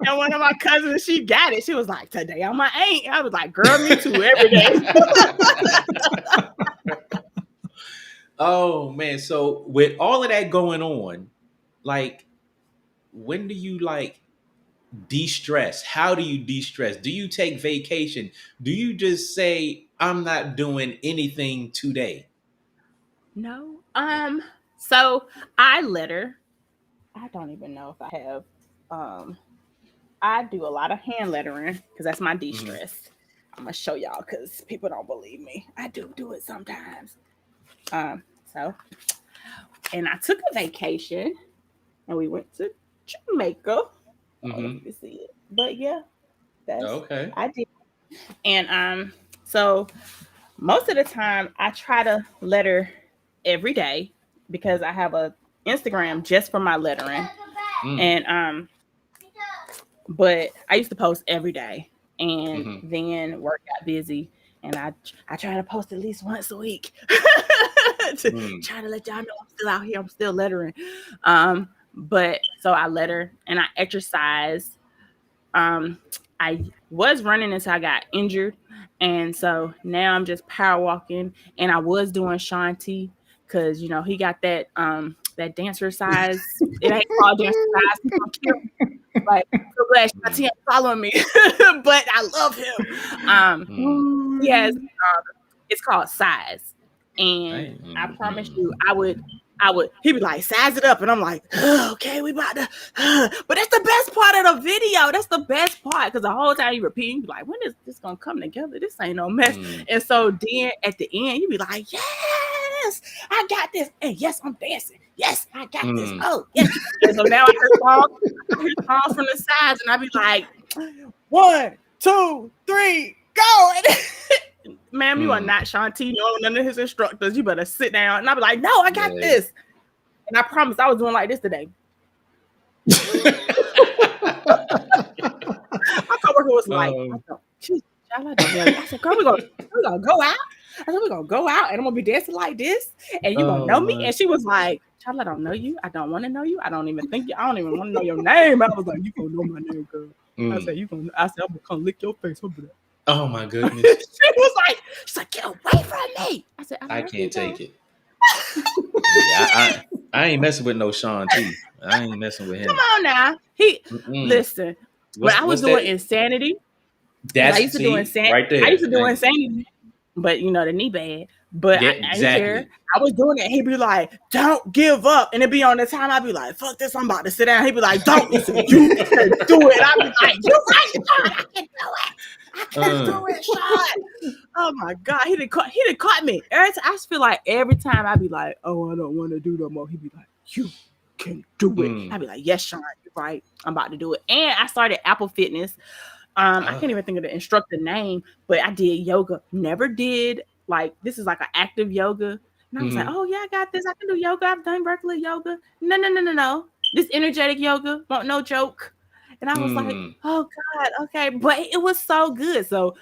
And one of my cousins, she got it. She was like, today I'm my ain't. I was like, girl, me too, every day. Oh, man. So with all of that going on, like, when do you like de-stress? How do you de-stress? Do you take vacation? Do you just say, I'm not doing anything today? No. So I letter. I don't even know if I have. I do a lot of hand lettering because that's my de-stress. I'm gonna show y'all because people don't believe me. I do it sometimes. So, and I took a vacation and we went to Jamaica. You can see it, but yeah, that's okay. I did, and so most of the time I try to letter every day because I have a Instagram just for my lettering, and but I used to post every day, and then work got busy, and I try to post at least once a week to try to let y'all know I'm still out here. I'm still lettering. But so I letter and I exercise. I was running until I got injured. And so now I'm just power walking. And I was doing Shanti because, you know, he got that that dancer size. It ain't called dancer size. Like, so glad Shanti ain't following me. But I love him. Yes, it's called size. And I promise you, I would, he'd be like, size it up. And I'm like, okay, we about to, but that's the best part of the video. That's the best part. Because the whole time you repeat, you be like, when is this going to come together? This ain't no mess. And so then at the end, you be like, yes, I got this. And yes, I'm dancing. Yes, I got this. Oh, yes. And so now I hear songs from the sides and I be like, 1, 2, 3, go. Ma'am, you are not Shanti. No, none of his instructors. You better sit down. And I'll be like, no, I got this. And I promise I was doing like this today. My coworker was like, she Child, I don't know you. I said, girl, we're gonna go out. I said, we're gonna go out and I'm gonna be dancing like this, and you gonna know me. And she was like, child, I don't know you. I don't want to know you. I don't even think you. I don't even want to know your name. I was like, you gonna know my name, girl. I said, I'm gonna come lick your face over there. Oh my goodness. she's like, get away from me. I said, I can't take it. Yeah, I ain't messing with no Sean T. I ain't messing with him. Come on now. Listen. When I was doing Insanity, I used to do Insanity. Right there. I used to do Insanity, but the knee bad. But I didn't care. I was doing it. He'd be like, don't give up. And it'd be on the time. I'd be like, fuck this. I'm about to sit down. He'd be like, don't listen. You can do it. I'd be like, you right, Sean. I can do it. I can do it, Sean. Oh my God. He done caught me. I just feel like every time I'd be like, oh, I don't want to do no more. He'd be like, you can do it. I'd be like, yes, Sean, you're right. I'm about to do it. And I started Apple Fitness. I can't even think of the instructor name, but I did yoga. Never did this is like an active yoga. And I was like, oh yeah, I got this. I can do yoga. I've done regular yoga. No. This energetic yoga, won't no joke. And I was like, oh God, okay. But it was so good. So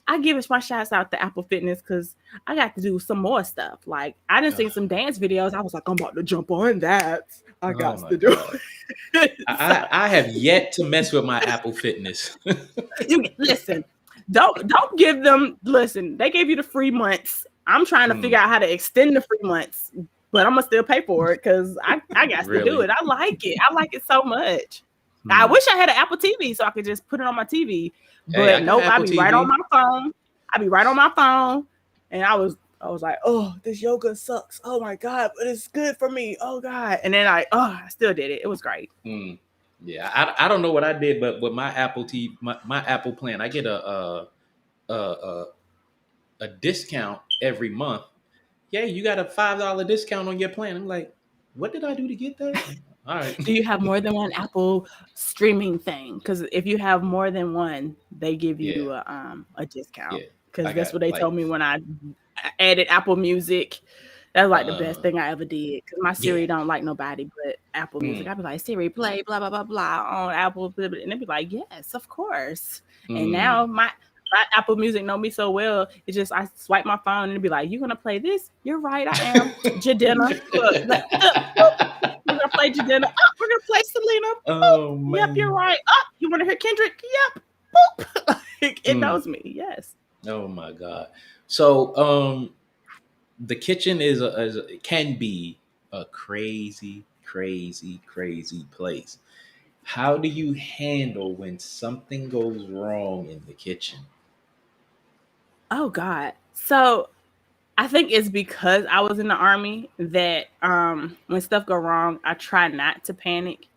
I give my shouts out to Apple Fitness because I got to do some more stuff. Like I didn't see some dance videos. I was like, I'm about to jump on that. I got to do it. I have yet to mess with my Apple Fitness. Listen, don't give them. Listen, they gave you the free months. I'm trying to figure out how to extend the free months, but I'm gonna still pay for it because I got to do it. I like it. I like it so much. I wish I had an Apple TV so I could just put it on my TV. But nope, I'd be right on my phone. And I was like, oh, this yoga sucks. Oh my God, but it's good for me. Oh God. And then I still did it. It was great. Yeah, I don't know what I did, but with my Apple TV, my Apple plan, I get a discount every month. Yeah, you got a $5 discount on your plan. I'm like, what did I do to get that? All right. Do you have more than one Apple streaming thing? Because if you have more than one, they give you a discount. Because that's what they told me when I added Apple Music. That's like the best thing I ever did. Because my Siri don't like nobody but Apple Music. I'd be like, Siri, play blah, blah, blah, blah on Apple. And they'd be like, yes, of course. And now my Apple Music know me so well. It's just I swipe my phone and it'd be like, you gonna play this? You're right, I am. Jadena. We're gonna play Jadena. We're gonna play Selena. Oh man. Yep, you're right. You want to hear Kendrick? Yep. Boop. It knows me. Yes. Oh my God. So the kitchen can be a crazy place. How do you handle when something goes wrong in the kitchen? Oh God. So I think it's because I was in the Army that when stuff go wrong, I try not to panic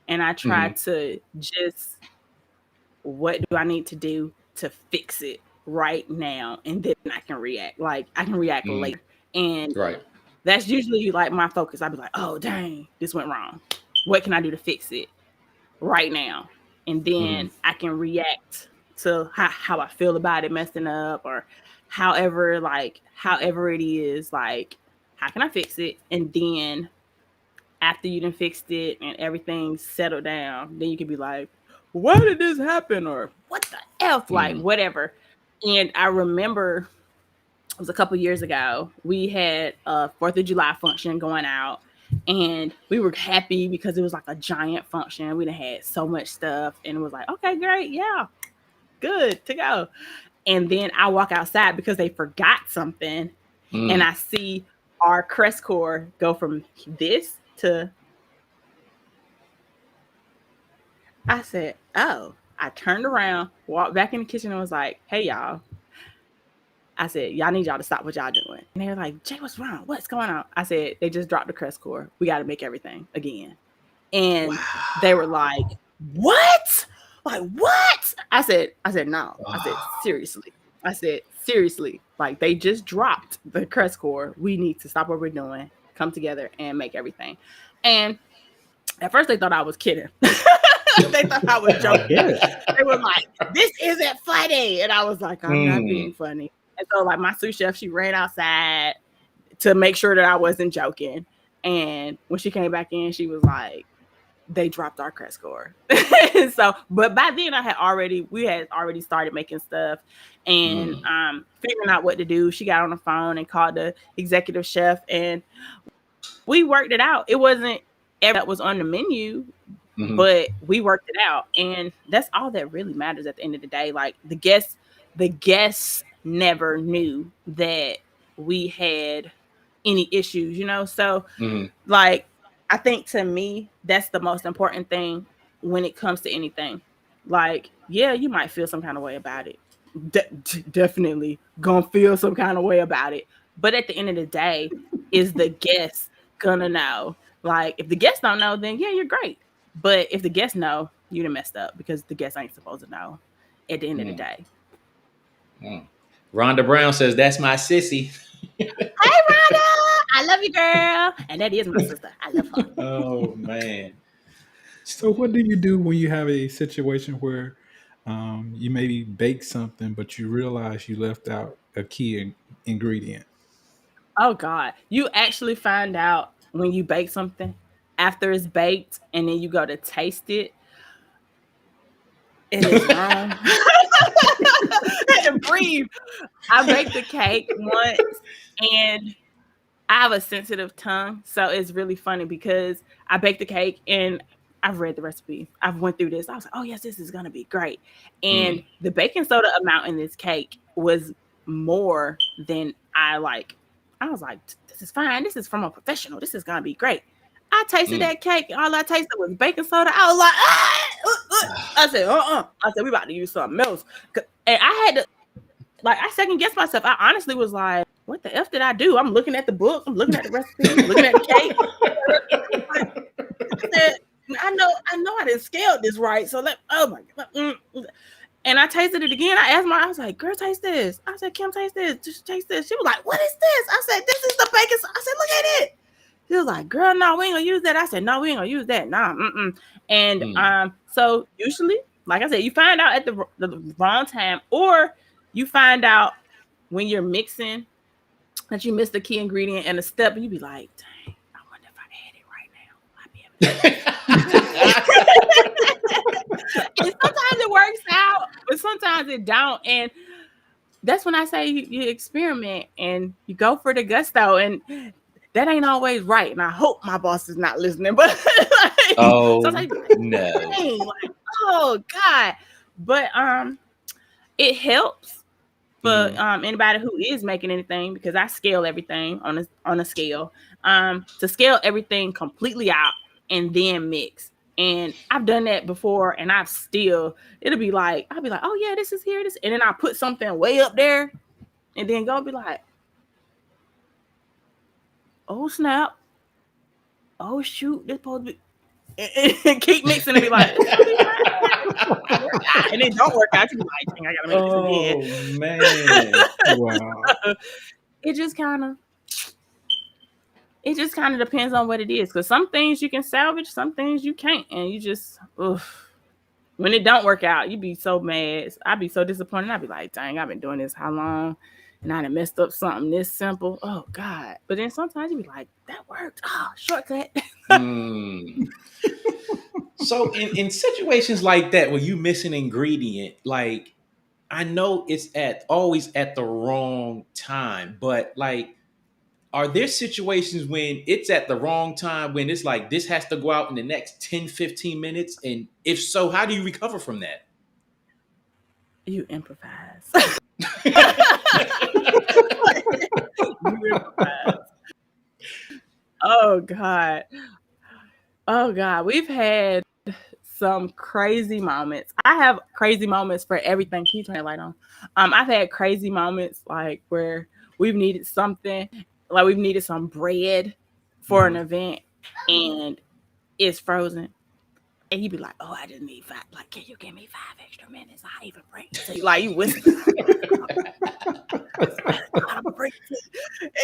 and I try to just, what do I need to do to fix it right now? And then I can react. Like I can react later. And that's usually like my focus. I'd be like, oh dang, this went wrong. What can I do to fix it right now? And then I can react to how I feel about it messing up, or however it is, like, how can I fix it? And then after you done fixed it and everything's settled down, then you can be like, why did this happen? Or what the F? Like, whatever. And I remember it was a couple years ago, we had a 4th of July function going out. And we were happy because it was like a giant function. We done had so much stuff. And it was like, okay, great. Yeah, good to go. And then I walk outside because they forgot something. And I see our crest core go from this to... I said, oh. I turned around, walked back in the kitchen and was like, hey, y'all. I said, y'all need y'all to stop what y'all doing. And they were like, Jay, what's wrong? What's going on? I said, they just dropped the crest core. We got to make everything again. And they were like, what? Like, what? I said, no. Wow. I said, seriously. Like, they just dropped the crest core. We need to stop what we're doing, come together and make everything. And at first they thought I was kidding. They thought I was joking. They were like, this isn't funny. And I was like, I'm not being funny. And so, like, my sous chef, she ran outside to make sure that I wasn't joking. And when she came back in, she was like, they dropped our credit score. So, but by then we had already started making stuff and figuring out what to do. She got on the phone and called the executive chef, and we worked it out. It wasn't everything that was on the menu, but we worked it out, and that's all that really matters at the end of the day. Like the guests never knew that we had any issues, you know? So like, I think to me, that's the most important thing when it comes to anything. Like, yeah, you might feel some kind of way about it. Definitely gonna feel some kind of way about it. But at the end of the day, is the guest gonna know? Like, if the guests don't know, then yeah, you're great. But if the guests know, you done messed up because the guests ain't supposed to know at the end of the day. Rhonda Brown says, that's my sissy. Hey, Rhonda! I love you, girl. And that is my sister. I love her. Oh, man. So what do you do when you have a situation where you maybe bake something, but you realize you left out a key ingredient? Oh, God. You actually find out when you bake something after it's baked and then you go to taste it. And it's wrong. And breathe. I baked a cake once and I have a sensitive tongue. So it's really funny because I baked the cake and I've read the recipe. I've went through this. I was like, oh, yes, this is going to be great. And the baking soda amount in this cake was more than I was like, this is fine. This is from a professional. This is going to be great. I tasted that cake. All I tasted was baking soda. I was like, I said, I said, we about to use something else. And I had to, I second guessed myself. I honestly was like, what the F did I do? I'm looking at the book. I'm looking at the recipe. I'm looking at the cake. I said, I know I didn't scale this right. So oh my God. And I tasted it again. I was like, girl, taste this. I said, Kim, taste this. Just taste this. She was like, what is this? I said, this is the baking soda. I said, look at it. She was like, girl, no, we ain't gonna use that. I said, no, we ain't gonna use that. Nah, And so usually, like I said, you find out at the wrong time, or you find out when you're mixing that you missed the key ingredient and a step, and you be like, dang, I wonder if I add it right now. And sometimes it works out, but sometimes it don't. And that's when I say you experiment and you go for the gusto, and that ain't always right. And I hope my boss is not listening, but sometimes no. Oh God. But it helps for anybody who is making anything, because I scale everything on a scale. To scale everything completely out and then mix. And I've done that before, and it'll be like, I'll be like, oh yeah, this is here, and then I put something way up there, and then go and be like, oh snap, oh shoot, this supposed to be, and keep mixing and be like, and it don't work out. You be like, dang, I gotta make this again. Man, Wow. It just kind of depends on what it is, because some things you can salvage, some things you can't, and you just when it don't work out, you be so mad. I'd be so disappointed. I'd be like, dang, I've been doing this how long, and I done messed up something this simple. Oh God. But then sometimes you be like, that worked. Oh, shortcut. So in situations like that where you miss an ingredient, like, I know it's always at the wrong time, but like, are there situations when it's at the wrong time, when it's like, this has to go out in the next 10, 15 minutes? And if so, how do you recover from that? You improvise. Oh God. We've had some crazy moments. I have crazy moments for everything. Can you turn the light on? I've had crazy moments like where we've needed something, like we've needed some bread for an event and it's frozen. And you'd be like, oh, I just need 5. Like, can you give me 5 extra minutes? I even bring it to you. Like, you whisper. I'm bring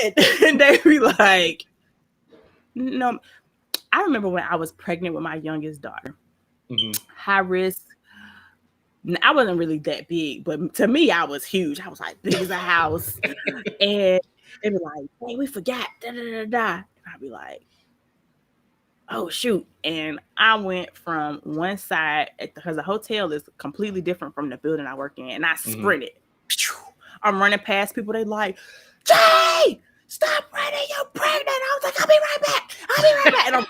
it. And they be like, no. I remember when I was pregnant with my youngest daughter. High risk. I wasn't really that big, but to me, I was huge. I was like big as a house. And they'd be like, hey, we forgot. Da, da, da, da. And I'd be like, oh shoot. And I went from one side because the hotel is completely different from the building I work in, and I sprinted. I'm running past people. They like, Jay, stop running, you're pregnant. I was like, I'll be right back. And I'm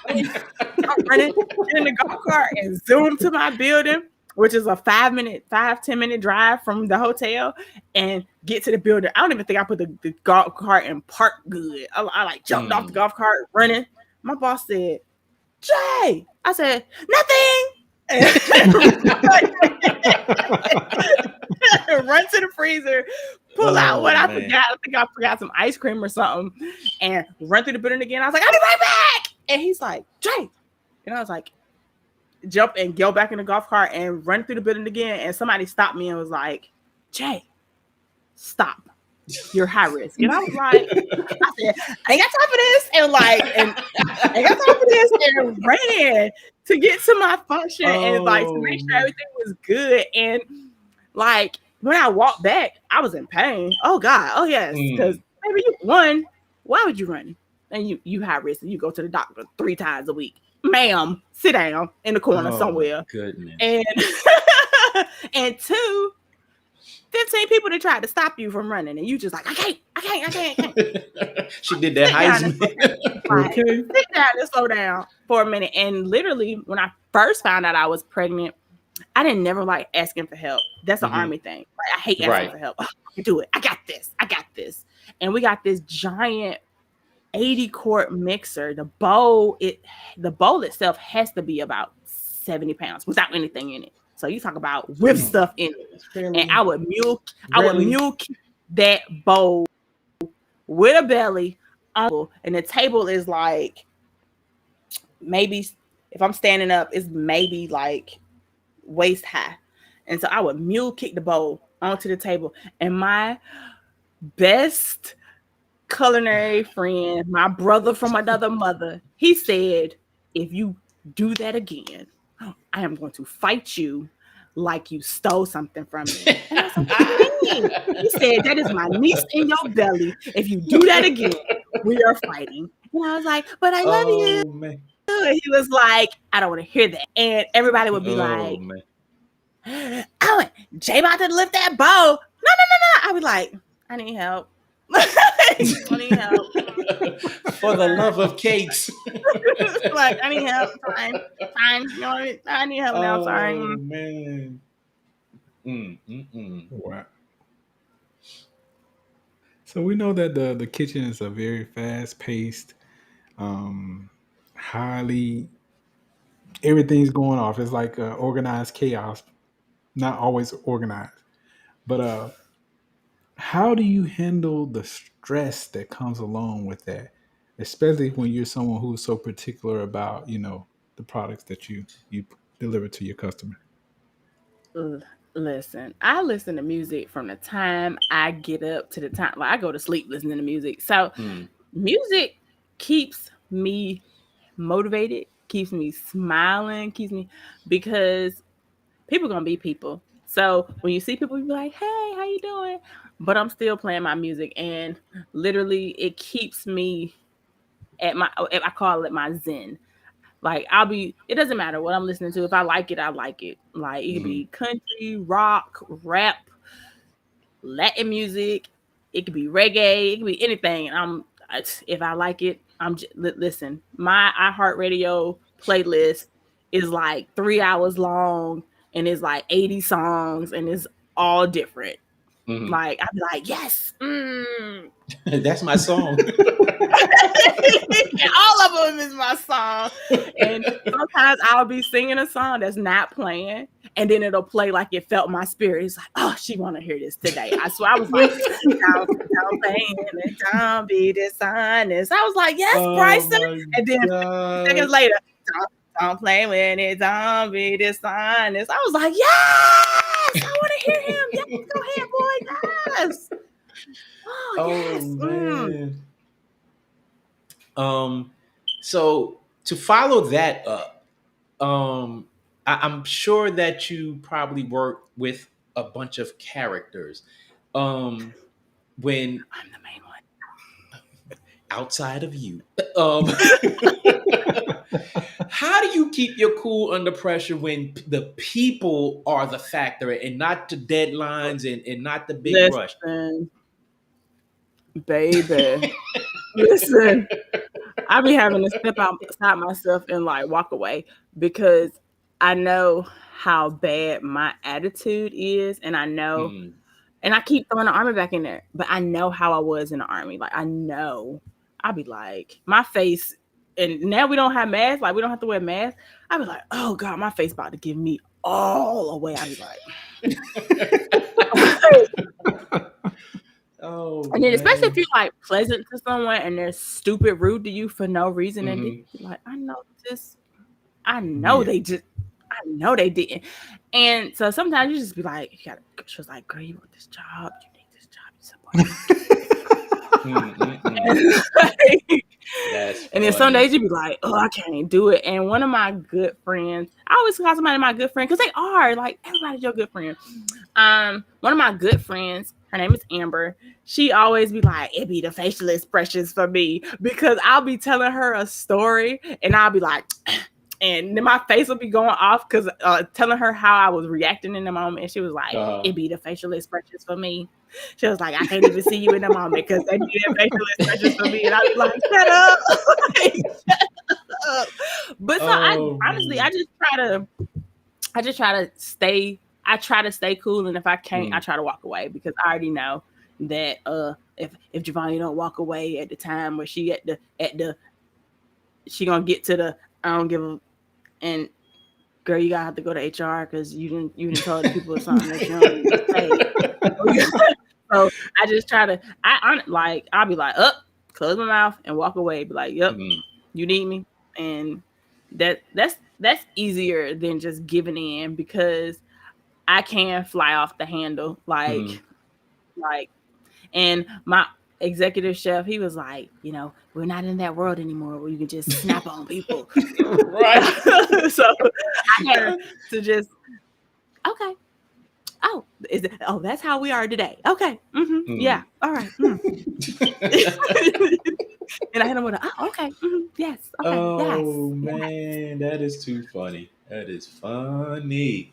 running in the golf cart and zoom to my building, which is a 10-minute drive from the hotel, and get to the building. I don't even think I put the golf cart in park good. I like jumped off the golf cart running. My boss said, Jay. I said, nothing. Run to the freezer, pull out what I forgot. I think I forgot some ice cream or something, and run through the building again. I was like, I'll be right back. And he's like, Jay. And I was like, jump and go back in the golf cart and run through the building again. And somebody stopped me and was like, Jay, stop. You're high risk. And I was like, I said, I ain't got time for this. And I ain't got time for this. And ran to get to my function and like to make sure everything was good. And like when I walked back, I was in pain. Oh God. Oh yes. Because maybe why would you run? And you high risk and you go to the doctor 3 times a week. Ma'am, sit down in the corner somewhere. Goodness. And and 2, 15 people that tried to stop you from running, and you just like, I can't. She did that Heisman. Like, sit down and slow down for a minute. And literally, when I first found out I was pregnant, I didn't never like asking for help. That's an Army thing. Like, I hate asking for help. Oh, I can do it. I got this. And we got this giant 80-quart mixer. The bowl itself has to be about 70 pounds without anything in it. So you talk about whip stuff in it. And I would mule that bowl with a belly, and the table is like maybe, if I'm standing up, it's maybe like waist high. And so I would mule kick the bowl onto the table. And my best culinary friend, my brother from another mother, he said, if you do that again, I am going to fight you like you stole something from me. And I was like, what do you mean? He said, that is my niece in your belly. If you do that again, we are fighting. And I was like, but I love you. Man. And he was like, I don't want to hear that. And everybody would be like, oh, Jay about to lift that bowl. No. I was like, I need help. I need help. For the love of cakes. Like, I need help. Fine. You know, I need help now. Sorry. Oh, man. Wow. So we know that the kitchen is a very fast-paced, highly, everything's going off. It's like organized chaos, not always organized. But how do you handle the stress that comes along with that, especially when you're someone who's so particular about, the products that you deliver to your customer? Listen, I listen to music from the time I get up to the time, like I go to sleep listening to music. So music keeps me motivated, keeps me smiling, because people gonna be people. So when you see people, you be like, hey, how you doing? But I'm still playing my music, and literally it keeps me I call it my zen. Like it doesn't matter what I'm listening to. If I like it, I like it. Like it could be country, rock, rap, Latin music. It could be reggae. It could be anything. If I like it, listen. My iHeartRadio playlist is like 3 hours long, and it's like 80 songs, and it's all different. Like I'd be like, yes, that's my song. And all of them is my song. And sometimes I'll be singing a song that's not playing, and then it'll play like it felt my spirit. It's like, oh, she want to hear this today. I swear, I was like, don't pain and don't be dishonest. I was like, yes, Bryson. And then seconds later, don't play when it don't be dishonest. I was like, yes, I want to hear him. Yes, go ahead, boy. Yes. Oh, yes. Man. So to follow that up, I'm sure that you probably work with a bunch of characters. When I'm the main one. Outside of you. How do you keep your cool under pressure when the people are the factor and not the deadlines and not the big rush? Listen, baby. Listen, I be having to step outside myself and like walk away because I know how bad my attitude is, and I know, and I keep throwing the army back in there, but I know how I was in the army. Like I know, I'll be like my face, and now we don't have masks, like we don't have to wear masks. I'll be like, oh God, my face about to give me all away. I'll be like. Oh, and then especially man. if you're like pleasant to someone and they're stupid rude to you for no reason, and you're like, I know they didn't. And so sometimes you just be like, she was like, girl, you want this job, you need this job, and then some days you be like, oh, I can't do it. And one of my good friends, I always call somebody my good friend because they are like, everybody's your good friend. One of my good friends, her name is Amber. She always be like, it be the facial expressions for me because I'll be telling her a story and I'll be like, and then my face will be going off because telling her how I was reacting in the moment. And she was like, it be the facial expressions for me. She was like, I can't even see you in the moment because they be the facial expressions for me. And I was like, shut up. Shut up. But so honestly, I just try to stay cool, and if I can't, I try to walk away because I already know that if Jovania don't walk away at the time where she at the she gonna get to the I don't give a, and girl, you gotta have to go to HR because you didn't tell the people something that you don't need to say. So I just try to I'll be like, close my mouth and walk away. Be like, yep, you need me, and that's easier than just giving in because I can fly off the handle like, and my executive chef, he was like, we're not in that world anymore where you can just snap on people. Right. So I had to just, okay. Oh, that's how we are today. Okay. Yeah. All right. And I hit him with okay. Yes. Okay. Oh, yes. man. That is too funny. That is funny.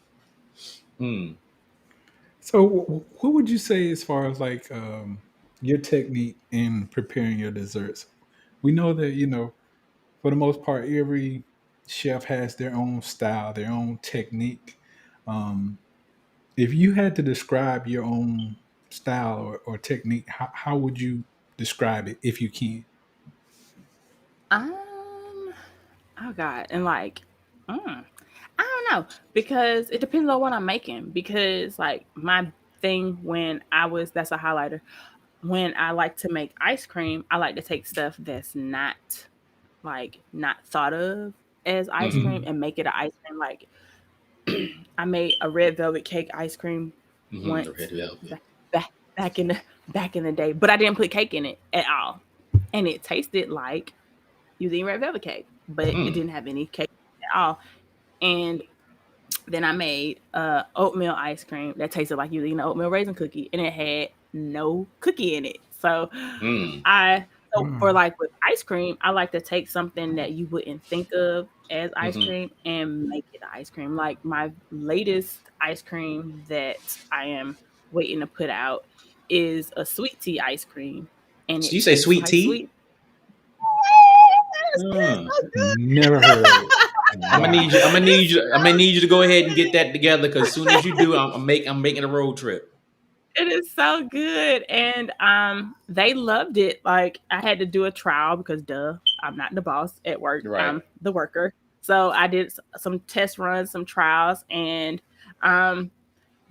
So, what would you say as far as like your technique in preparing your desserts? We know that for the most part, every chef has their own style, their own technique. If you had to describe your own style or technique, how would you describe it if you can? Oh God, and like, I don't know because it depends on what I'm making. Because like my thing that's a highlighter. When I like to make ice cream, I like to take stuff that's not thought of as ice cream and make it an ice cream. Like I made a red velvet cake ice cream once Red velvet. back in the day, but I didn't put cake in it at all, and it tasted like using red velvet cake, but it didn't have any cake at all. And then I made oatmeal ice cream that tasted like using an oatmeal raisin cookie, and it had no cookie in it. So for like with ice cream, I like to take something that you wouldn't think of as ice cream and make it ice cream. Like my latest ice cream that I am waiting to put out is a sweet tea ice cream, and So it you say tastes sweet like tea? sweet. Never heard of it. I'm gonna need you to go ahead and get that together because as soon as you do, I'm making a road trip. It is so good, and they loved it. Like I had to do a trial because I'm not the boss at work. Right. I'm the worker. So I did some test runs, some trials, and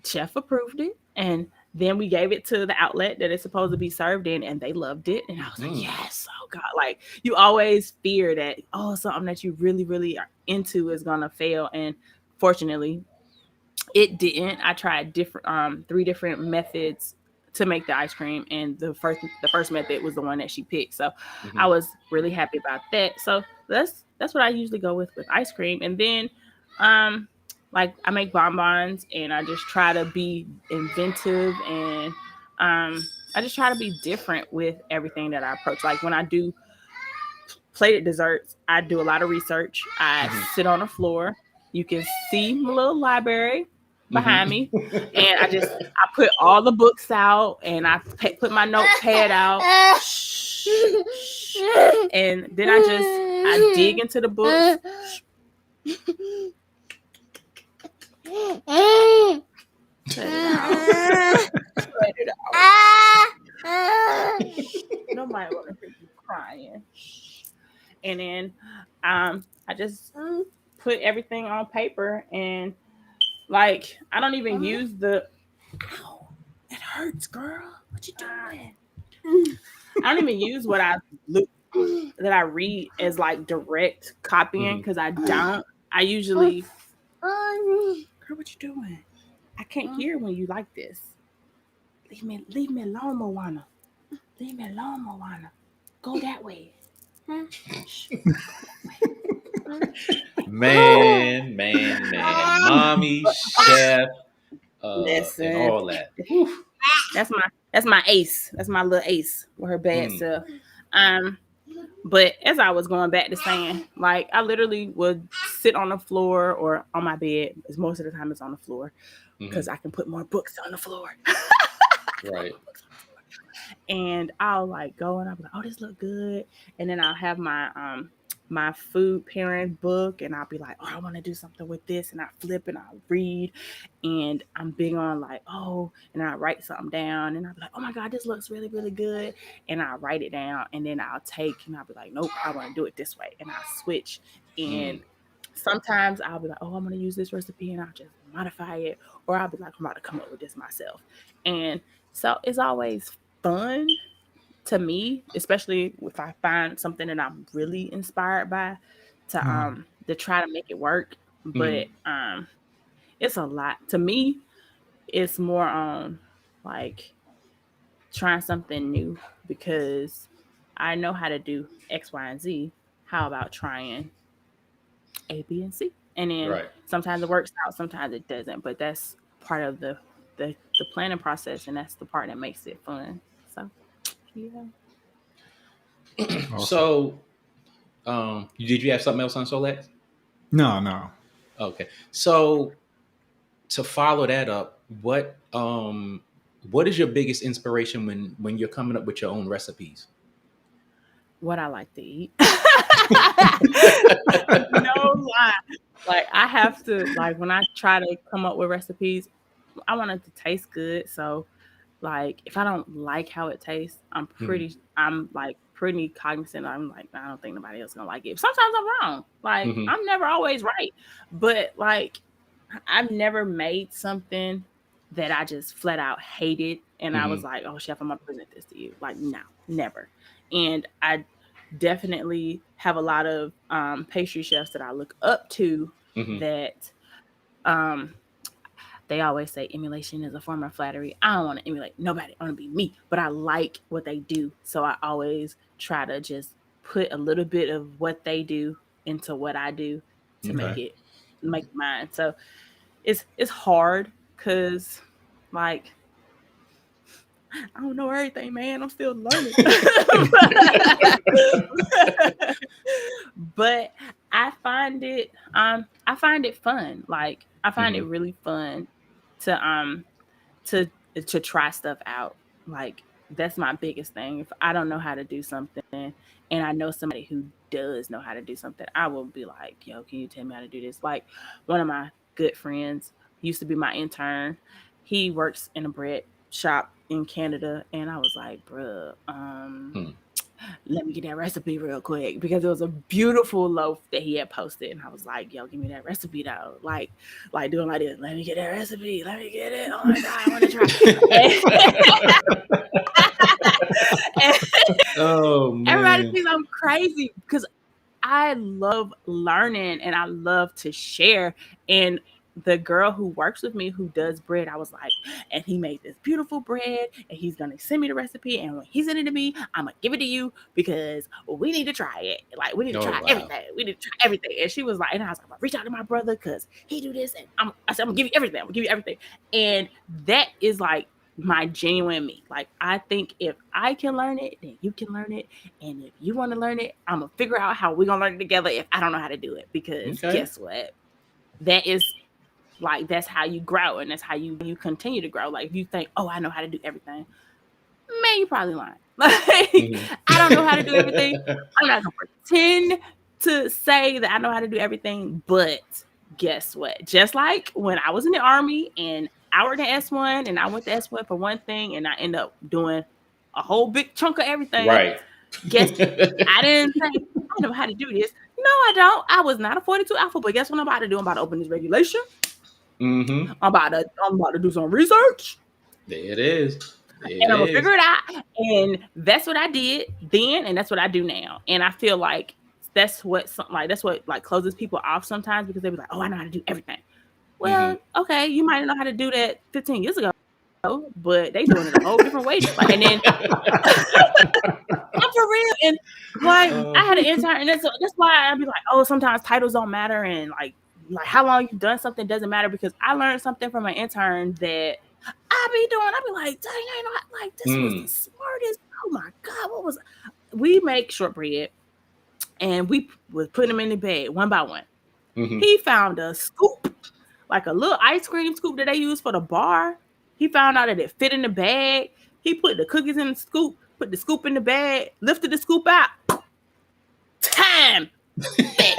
chef approved it. And then we gave it to the outlet that it's supposed to be served in, and they loved it. And I was like, yes, oh God. Like you always fear that, something that you really, really are into is gonna fail. And fortunately, it didn't. I tried different 3 different methods to make the ice cream, and the first method was the one that she picked. So I was really happy about that. So that's what I usually go with ice cream. And then like I make bonbons, and I just try to be inventive, and I just try to be different with everything that I approach. Like when I do plated desserts, I do a lot of research. I sit on the floor. You can see my little library behind me, and I put all the books out, and I put my notepad out, and then I dig into the books. Cut it out. Nobody want to hear you crying. And then I just put everything on paper, and like I don't even use the. Ow, it hurts, girl. What you doing? I don't even use what I look that I read as like direct copying because I don't. I usually. Girl, what you doing? I can't hear when you like this. Leave me alone, Moana. Leave me alone, Moana. Go that way. Man. Mommy, chef, Listen, and all that. That's my ace. That's my little ace with her bad self. But as I was going back to saying, like I literally would sit on the floor or on my bed, because most of the time it's on the floor, because I can put more books on the floor. Right. And I'll like go and I'll be like, oh, this look good. And then I'll have my my food pairing book, and I'll be like, oh, I want to do something with this, and I flip and I'll read, and I'm big on like, oh, and I write something down, and I'll be like, oh my God, this looks really, really good, and I write it down, and then I'll take and I'll be like, nope, I want to do it this way, and I'll switch. And sometimes I'll be like, oh, I'm going to use this recipe, and I'll just modify it, or I'll be like, I'm about to come up with this myself. And so it's always fun to me, especially if I find something that I'm really inspired by, to try to make it work. But it's a lot. To me, it's more on like trying something new, because I know how to do X, Y, and Z. How about trying A, B, and C? And then sometimes it works out, sometimes it doesn't. But that's part of the planning process, and that's the part that makes it fun. So yeah. So, did you have something else on Solex? No. Okay. So, to follow that up, what is your biggest inspiration when you're coming up with your own recipes? What I like to eat. No lie. Like I have to, like when I try to come up with recipes, I want it to taste good. So like if I don't like how it tastes, I'm pretty cognizant. I'm like, I don't think nobody else is gonna like it. Sometimes I'm wrong. Like I'm never always right. But like I've never made something that I just flat out hated, and I was like, oh chef, I'm gonna present this to you. Like, no, never. And I definitely have a lot of pastry chefs that I look up to that they always say emulation is a form of flattery. I don't want to emulate nobody. I want to be me, but I like what they do. So I always try to just put a little bit of what they do into what I do to make it mine. So it's hard because like I don't know everything, man. I'm still learning. But I find it fun. Like I find it really fun to try stuff out. Like that's my biggest thing. If I don't know how to do something and I know somebody who does know how to do something, I will be like, yo, can you tell me how to do this? Like one of my good friends used to be my intern. He works in a bread shop in Canada, and I was like, bruh, let me get that recipe real quick, because it was a beautiful loaf that he had posted, and I was like, yo, give me that recipe though, like doing like this, let me get that recipe, let me get it, oh my god, I want to try. Oh man, everybody thinks I'm crazy because I love learning and I love to share. And the girl who works with me who does bread, I was like, and he made this beautiful bread and he's going to send me the recipe. And when he sent it to me, I'm going to give it to you because we need to try it. Like, we need to try everything. We need to try everything. And she was like, and I was like, I'm going to reach out to my brother because he do this. And I said, I'm going to give you everything. I'm going to give you everything. And that is like my genuine me. Like, I think if I can learn it, then you can learn it. And if you want to learn it, I'm going to figure out how we're going to learn it together if I don't know how to do it. Because Okay. guess what? That is like, that's how you grow, and that's how you continue to grow. Like, if you think, oh, I know how to do everything, man, you probably lying. Like, I don't know how to do everything. I'm not going to pretend to say that I know how to do everything, but guess what? Just like when I was in the Army and I worked in S1 and I went to S1 for one thing and I end up doing a whole big chunk of everything. Right. Guess I didn't say I know how to do this. No, I don't. I was not a 42 alpha, but guess what I'm about to do? I'm about to open this regulation. Mm-hmm. I'm about to do some research. There it is. And I'm gonna figure it out. And that's what I did then, and that's what I do now. And I feel like that's what closes people off sometimes, because they be like, oh, I know how to do everything. Well, okay, you might know how to do that 15 years ago, but they doing it a whole different way. Like, and then I'm for real. And like, I had an intern, and that's why I'd be like, oh, sometimes titles don't matter, and like how long you've done something doesn't matter, because I learned something from an intern that I'd be like, dang, I know, like, this was the smartest. Oh my God, what was? We make shortbread, and we would put them in the bag one by one. He found a scoop, like a little ice cream scoop that they use for the bar. He found out that it fit in the bag. He put the cookies in the scoop, put the scoop in the bag, lifted the scoop out. Time. What?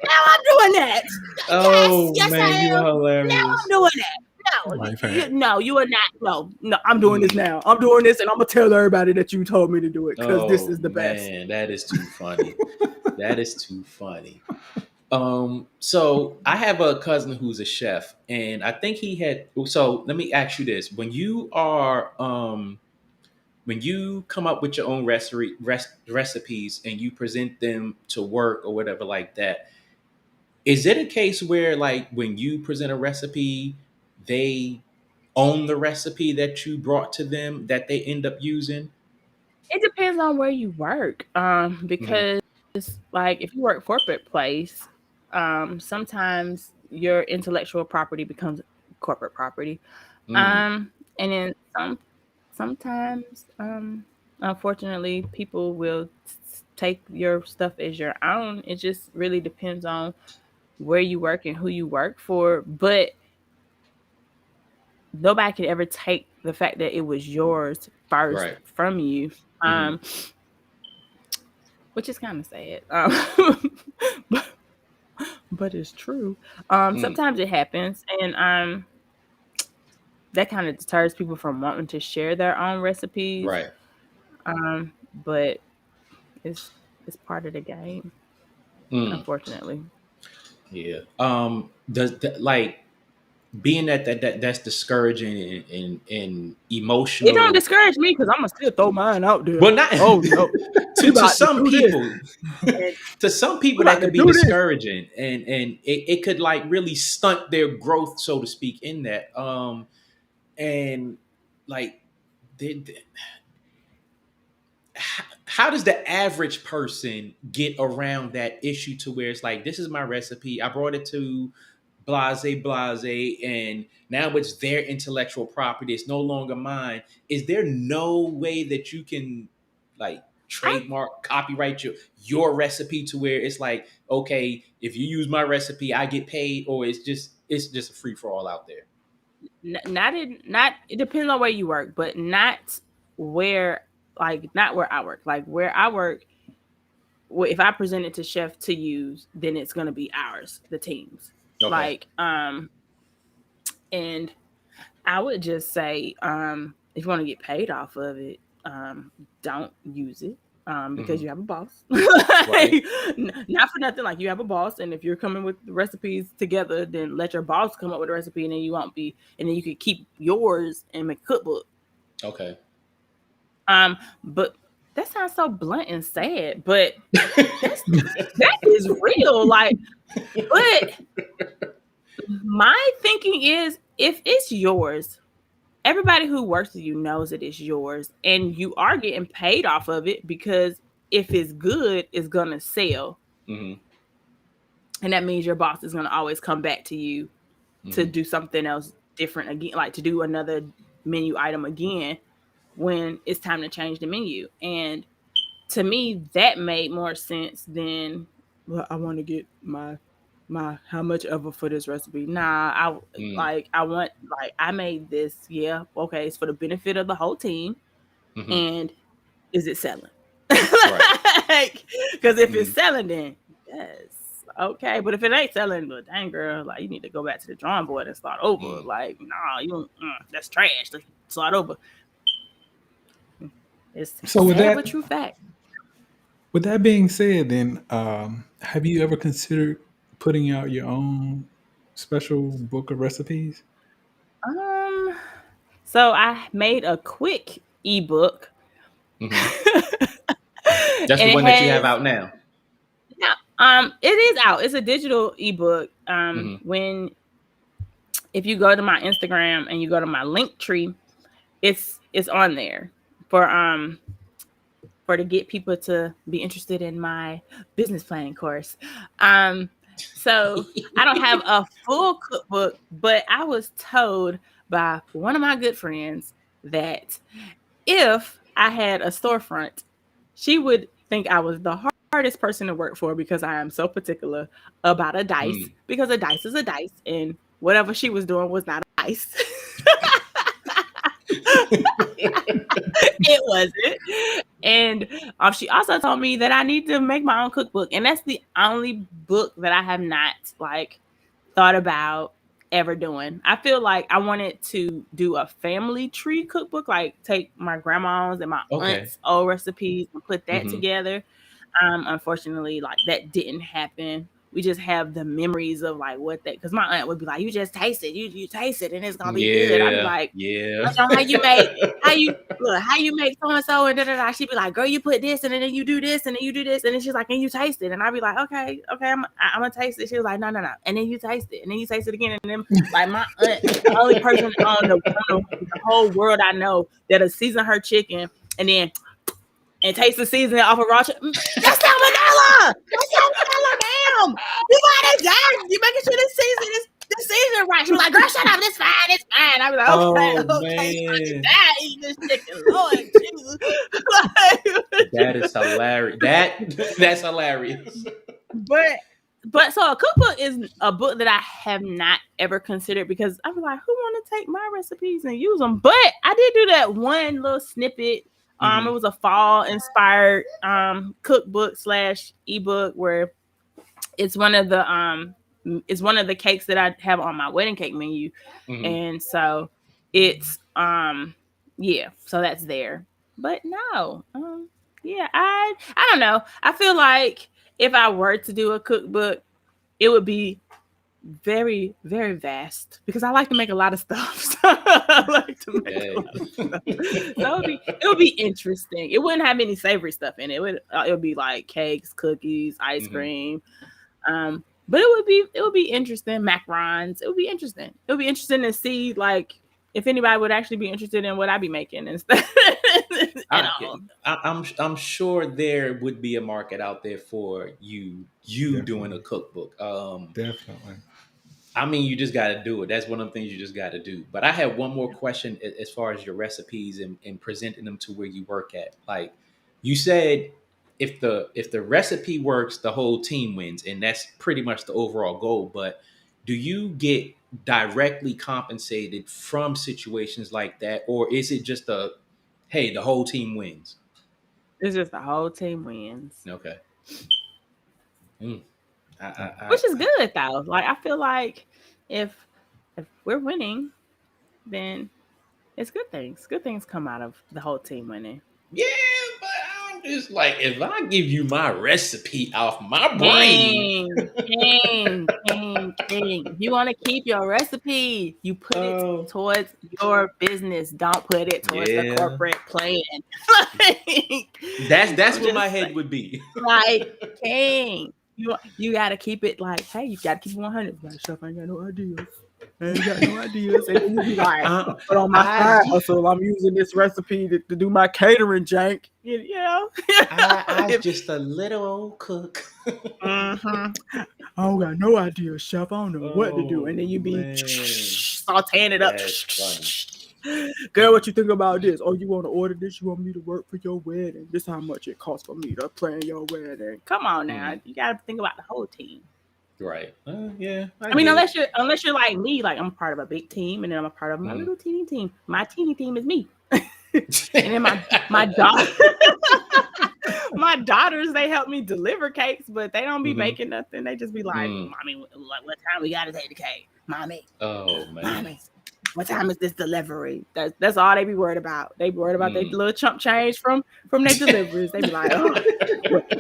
Now I'm doing that. Oh, yes, man, I am. you are hilarious. Now I'm doing that. No, you are not. No, I'm doing this now. I'm doing this, and I'm gonna tell everybody that you told me to do it, because this is the best. Man, that is too funny. That is too funny. So I have a cousin who's a chef, and I think he had. So let me ask you this: when you are, when you come up with your own recipes and you present them to work or whatever like that, is it a case where, like, when you present a recipe, they own the recipe that you brought to them that they end up using? It depends on where you work, because like if you work corporate place, sometimes your intellectual property becomes corporate property, and then sometimes, unfortunately, people will take your stuff as your own. It just really depends on where you work and who you work for, but nobody could ever take the fact that it was yours first from you, which is kind of sad, but it's true. Sometimes it happens, and that kind of deters people from wanting to share their own recipes, Right. But it's part of the game, unfortunately. Yeah. Does that, like, being that's discouraging and emotional? It don't discourage me, because I'm gonna still throw mine out there. Well, not no. to some people. To some people that could be discouraging, and it could, like, really stunt their growth, so to speak, in that. And like, how does the average person get around that issue to where it's like, this is my recipe, I brought it to blase, and now it's their intellectual property, it's no longer mine? Is there no way that you can, like, trademark, copyright your recipe to where it's like, okay, if you use my recipe, I get paid, or it's just a free for all out there? It depends on where you work, but not where I work. Like, where I work, if I present it to chef to use, then it's going to be ours, the team's. Okay. Like, and I would just say, if you want to get paid off of it, don't use it, because you have a boss. Right. Not for nothing. Like, you have a boss, and if you're coming with the recipes together, then let your boss come up with a recipe, and then you can keep yours and make a cookbook. Okay. But that sounds so blunt and sad, but that is real. Like, but my thinking is, if it's yours, everybody who works with you knows that it's yours, and you are getting paid off of it, because if it's good, it's going to sell. And that means your boss is going to always come back to you to do something else different again, like to do another menu item again when it's time to change the menu. And to me, that made more sense than, well, I want to get my how much ever for this recipe. Nah, I want, like, I made this, yeah, okay, it's for the benefit of the whole team. And is it selling? Right. Because if it's selling, then yes, okay. But if it ain't selling, but dang girl, like, you need to go back to the drawing board and start over. Like, nah, you that's trash. Let's start over. It's So with sad that, but true fact. with that being said, then have you ever considered putting out your own special book of recipes? So I made a quick ebook. That's the one that you have out now. It is out. It's a digital ebook. When if you go to my Instagram and you go to my link tree, it's on there for to get people to be interested in my business planning course. So I don't have a full cookbook, but I was told by one of my good friends that if I had a storefront, she would think I was the hardest person to work for because I am so particular about a dice, because a dice is a dice, and whatever she was doing was not a dice. It wasn't. And she also told me that I need to make my own cookbook, and that's the only book that I have not like thought about ever doing. I feel like I wanted to do a family tree cookbook, like take my grandma's and my aunt's old recipes and put that together. Unfortunately, like that didn't happen. We just have the memories of like what that, because my aunt would be like, you just taste it, you taste it and it's gonna be good. I'd be like, I don't know how you make so and so, and da da da. She'd be like, girl, you put this and then you do this and then you do this, and then she's like, and you taste it, and I'd be like, okay, I'm gonna taste it. She was like, no, and then you taste it, and then you taste it again, and then like my aunt, the only person on the whole world I know that'll season her chicken and then taste the seasoning off of raw chicken. That's salmonella. Damn. You got it down. You making sure the season right. She was like, girl, shut up. It's fine. I was like, okay. Man. Eat this chicken. Lord Jesus. That is hilarious. That's hilarious. But so a cookbook is a book that I have not ever considered, because I was like, who want to take my recipes and use them? But I did do that one little snippet. It was a fall inspired cookbook / ebook where it's one of the cakes that I have on my wedding cake menu. And so it's so that's there. But no. I don't know. I feel like if I were to do a cookbook, it would be very, very vast, because I like to make a lot of stuff. So I like to make a lot of stuff. So it would be interesting. It wouldn't have any savory stuff in it. It would be like cakes, cookies, ice cream. But it would be interesting. Macarons. It would be interesting. It would be interesting to see like if anybody would actually be interested in what I'd be making and stuff. I'm sure there would be a market out there for you Definitely. Doing a cookbook. Definitely. I mean, you just got to do it. That's one of the things you just got to do. But I have one more question as far as your recipes and presenting them to where you work at. Like you said, if the recipe works, the whole team wins, and that's pretty much the overall goal. But do you get directly compensated from situations like that, or is it just hey, the whole team wins? It's just the whole team wins. Okay. Which is good though. Like I feel like if we're winning, then it's good things. Good things come out of the whole team winning. Yeah, but I'm just like, if I give you my recipe off my brain. If you want to keep your recipe, you put it towards your business. Don't put it towards the corporate plan. That's what my head would be. Like, King. You got to keep it like, hey, you got to keep it 100. Like, Chef, I ain't got no ideas. I ain't got no ideas. And then you be like, Uh, but on my I, side hustle, I'm using this recipe to do my catering jank. You know? I just a little old cook. Mm-hmm. I don't got no idea, chef. I don't know what to do. Oh And then you be man, sauteing it up. that's funny. Girl, what you think about this? Oh, you want to order this? You want me to work for your wedding? This how much it costs for me to plan your wedding. Come on now. You got to think about the whole team. Right. Yeah. I mean, unless you're like me, like I'm a part of a big team, and then I'm a part of my little teeny team. My teeny team is me. And then my daughter, my daughters, they help me deliver cakes, but they don't be making nothing. They just be like, "Mommy, what time we gotta take the cake, mommy? Oh man, mommy, what time is this delivery?" That's all they be worried about. They be worried about their little chump change from their deliveries. They be like, "Oh,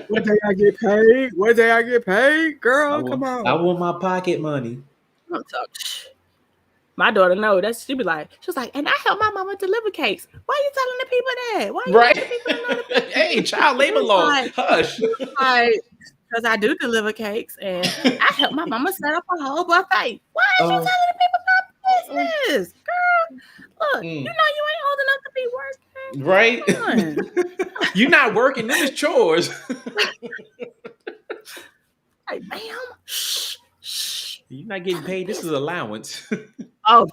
what day I get paid? What day I get paid? Girl, come on! I want my pocket money." Don't talk. My daughter know that she be like, she was like, and I help my mama deliver cakes. Why are you telling the people that? Why are you letting the people know the people? Hey, child labor laws. Like, Hush. Because I do deliver cakes and I help my mama set up a whole buffet. Why are you telling the people my business? Girl, look, you know you ain't old enough to be working. Right? You're not working, them is chores. Hey, ma'am. Shh. You're not getting paid. This is allowance. Oh,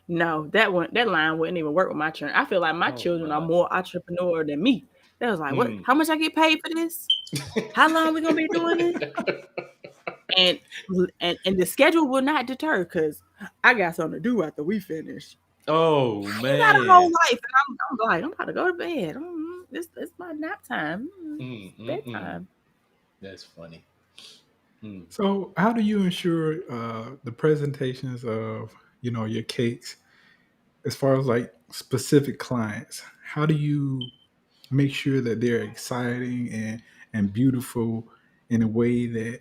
no, that line wouldn't even work with my children. I feel like my children are more entrepreneur than me. They was like, what? How much I get paid for this? How long we gonna be doing this? And the schedule will not deter because I got something to do after we finish. Oh man, you got a whole life, and I'm like, I'm about to go to bed. This my nap time, bedtime. That's funny. So, how do you ensure the presentations of your cakes, as far as like specific clients? How do you make sure that they're exciting and beautiful in a way that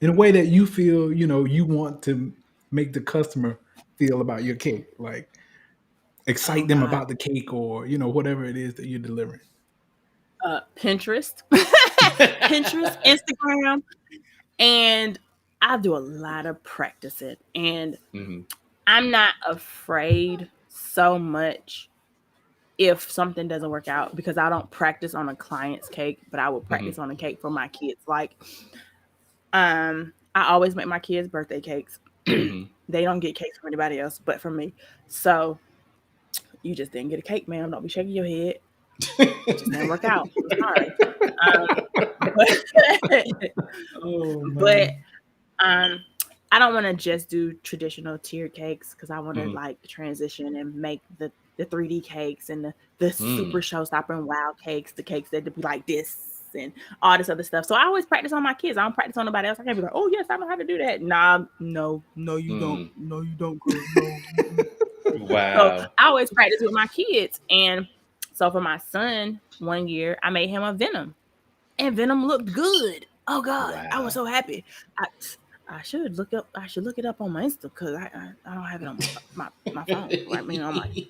you feel you want to make the customer feel about your cake, like excite them about the cake or whatever it is that you're delivering? Pinterest, Instagram, and I do a lot of practicing, and I'm not afraid so much if something doesn't work out because I don't practice on a client's cake, but I will practice on a cake for my kids. Like, I always make my kids birthday cakes. They don't get cakes from anybody else, but from me. So you just didn't get a cake, ma'am. Don't be shaking your head. It just didn't work out. Sorry. But I don't want to just do traditional tiered cakes because I want to like transition and make the 3D cakes and the super showstopper and wow cakes, the cakes that be like this and all this other stuff. So I always practice on my kids. I don't practice on nobody else. I can't be like, oh yes, I know how to do that. Nah, no, you don't. No, you don't. Girl. No. Wow. So I always practice with my kids. And so for my son, one year I made him a Venom, and Venom looked good. Oh God, wow. I was so happy. I should look it up on my Insta because I don't have it on my phone. I mean, on my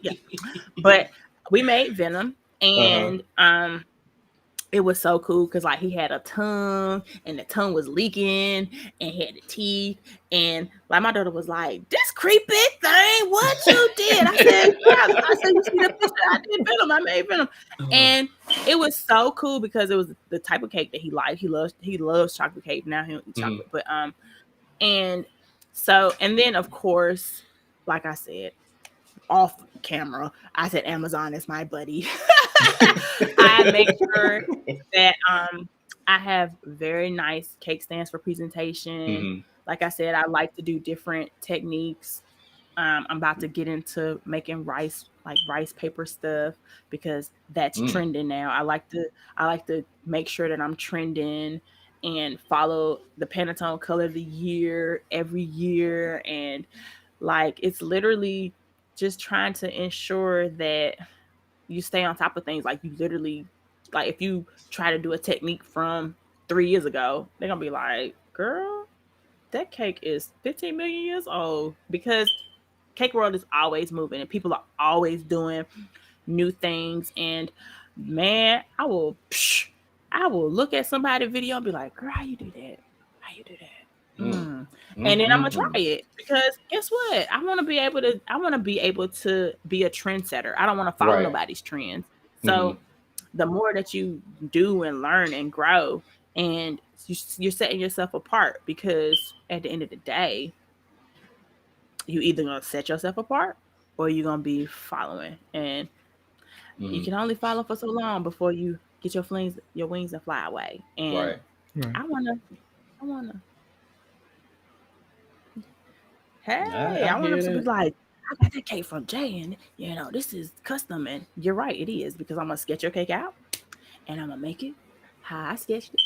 But we made Venom, and it was so cool because like he had a tongue and the tongue was leaking and he had the teeth, and like my daughter was like, "This creepy thing, what you did?" I said, "You see the picture? I did Venom. I made Venom," and it was so cool because it was the type of cake that he liked. He loves chocolate cake. Now he don't eat chocolate, but and so, and then of course, like I said, off camera, I said Amazon is my buddy. I make sure that I have very nice cake stands for presentation. Like I said, I like to do different techniques. I'm about to get into making rice paper stuff because that's trending now. I like to make sure that I'm trending and follow the Pantone color of the year every year. And like, it's literally just trying to ensure that you stay on top of things. Like, you literally, like, if you try to do a technique from 3 years ago, they're going to be like, girl, that cake is 15 million years old, because cake world is always moving and people are always doing new things. And man, I will look at somebody's video and be like, girl, how you do that? How you do that? And then I'm gonna try it because guess what? I want to be able to. I want to be able to be a trendsetter. I don't want to follow nobody's trends. So the more that you do and learn and grow, and you're setting yourself apart because at the end of the day, you either gonna set yourself apart or you're gonna be following, and you can only follow for so long before you get your wings and fly away. And I wanna. Hey, I want to be like, I got that cake from Jay, and this is custom. And you're right, it is, because I'm gonna sketch your cake out, and I'm gonna make it how I sketched it,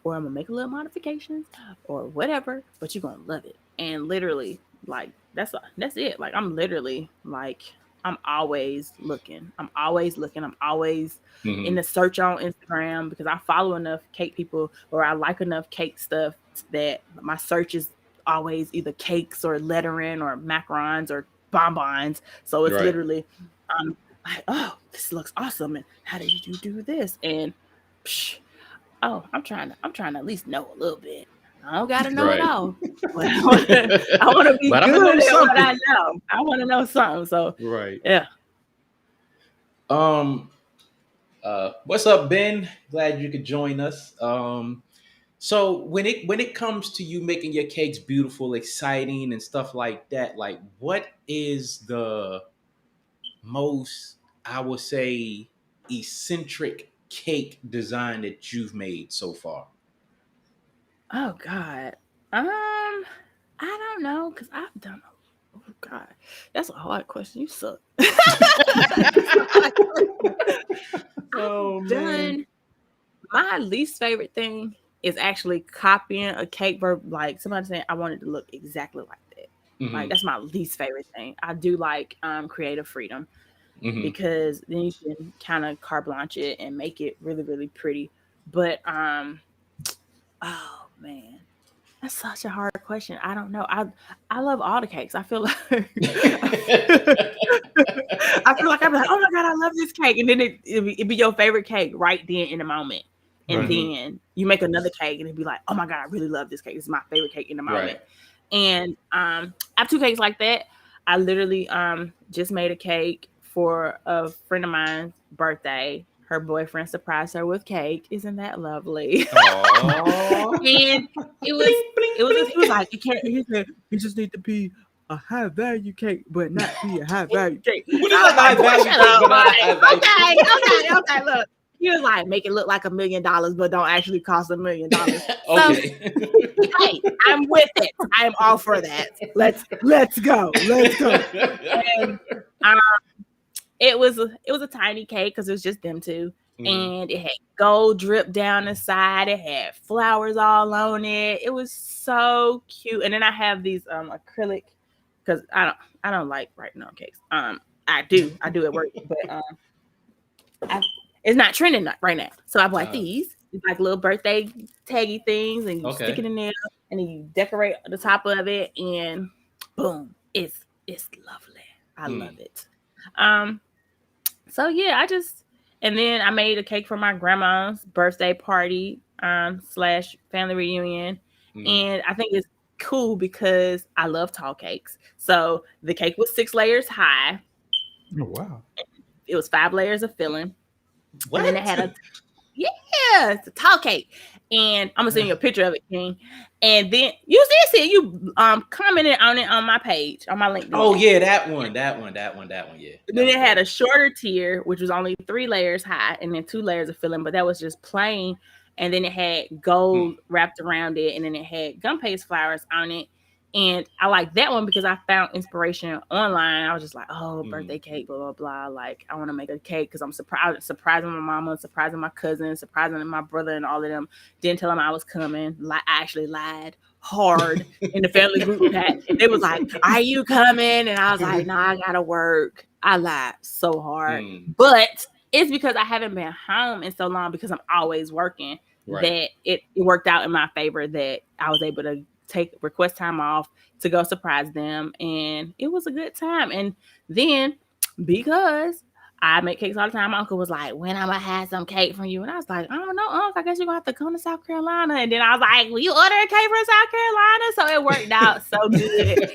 or I'm gonna make a little modifications, or whatever. But you're gonna love it, and literally, like that's it. Like I'm literally like I'm always looking. I'm always in the search on Instagram because I follow enough cake people, or I like enough cake stuff that my search is always either cakes or lettering or macarons or bonbons. So it's literally like, oh, this looks awesome, and how did you do this? And I'm trying to at least know a little bit. I don't gotta know it all. But I want to be good at what I know. I want to know something. So yeah. What's up, Ben? Glad you could join us. So when it comes to you making your cakes beautiful, exciting, and stuff like that, like what is the most, I would say, eccentric cake design that you've made so far? Oh God, I don't know, because I've done. Oh God, that's a hard question. You suck. I've done. My least favorite thing is actually copying a cake for like somebody saying I want it to look exactly like that. Like that's my least favorite thing. I do like creative freedom because then you can kind of carte blanche it and make it really, really pretty. But oh man, that's such a hard question. I don't know. I love all the cakes. I feel like I'd be like, oh my God, I love this cake. And then it'd be your favorite cake right then in the moment. And then you make another cake and it'd be like, oh my God, I really love this cake. This is my favorite cake in the moment. And I have two cakes like that. I literally just made a cake for a friend of mine's birthday. Her boyfriend surprised her with cake. Isn't that lovely? And he was like, he said, you just need to be a high value cake, but not be a high value cake. What is a high value cake, but not a high value cake? Okay, look. He was like, make it look like $1 million, but don't actually cost $1 million. Okay. So, hey, I'm with it. I am all for that. Let's go. And, it was a tiny cake because it was just them two, and it had gold drip down the side. It had flowers all on it. It was so cute. And then I have these acrylic, because I don't like writing on cakes. I do at work, but it's not trending right now. So I bought these. It's like little birthday taggy things, and you stick it in there, and then you decorate the top of it, and boom, it's lovely. I love it. So yeah, and then I made a cake for my grandma's birthday party / family reunion, and I think it's cool because I love tall cakes. So the cake was 6 layers high. Oh wow! It was 5 layers of filling. What? And then it had it's a tall cake. And I'm gonna send you a picture of it, King. And then you you commented on it on my page, on my LinkedIn. Oh yeah, that one, yeah. And then it had a shorter tier, which was only 3 layers high, and then 2 layers of filling, but that was just plain. And then it had gold wrapped around it, and then it had gum paste flowers on it. And I like that one because I found inspiration online. I was just like, oh, birthday cake, blah, blah, blah. Like, I want to make a cake because I'm surprising my mama, surprising my cousin, surprising my brother and all of them. Didn't tell them I was coming. I actually lied hard in the family group chat. They was like, are you coming? And I was like, no, I got to work. I lied so hard. But it's because I haven't been home in so long because I'm always working that it worked out in my favor that I was able to request time off to go surprise them, and it was a good time. And then because I make cakes all the time. My uncle was like, when I'm gonna have some cake from you? And I was like, I don't know, Uncle. I guess you're gonna have to come to South Carolina. And then I was like, will you order a cake from South Carolina? So it worked out so good.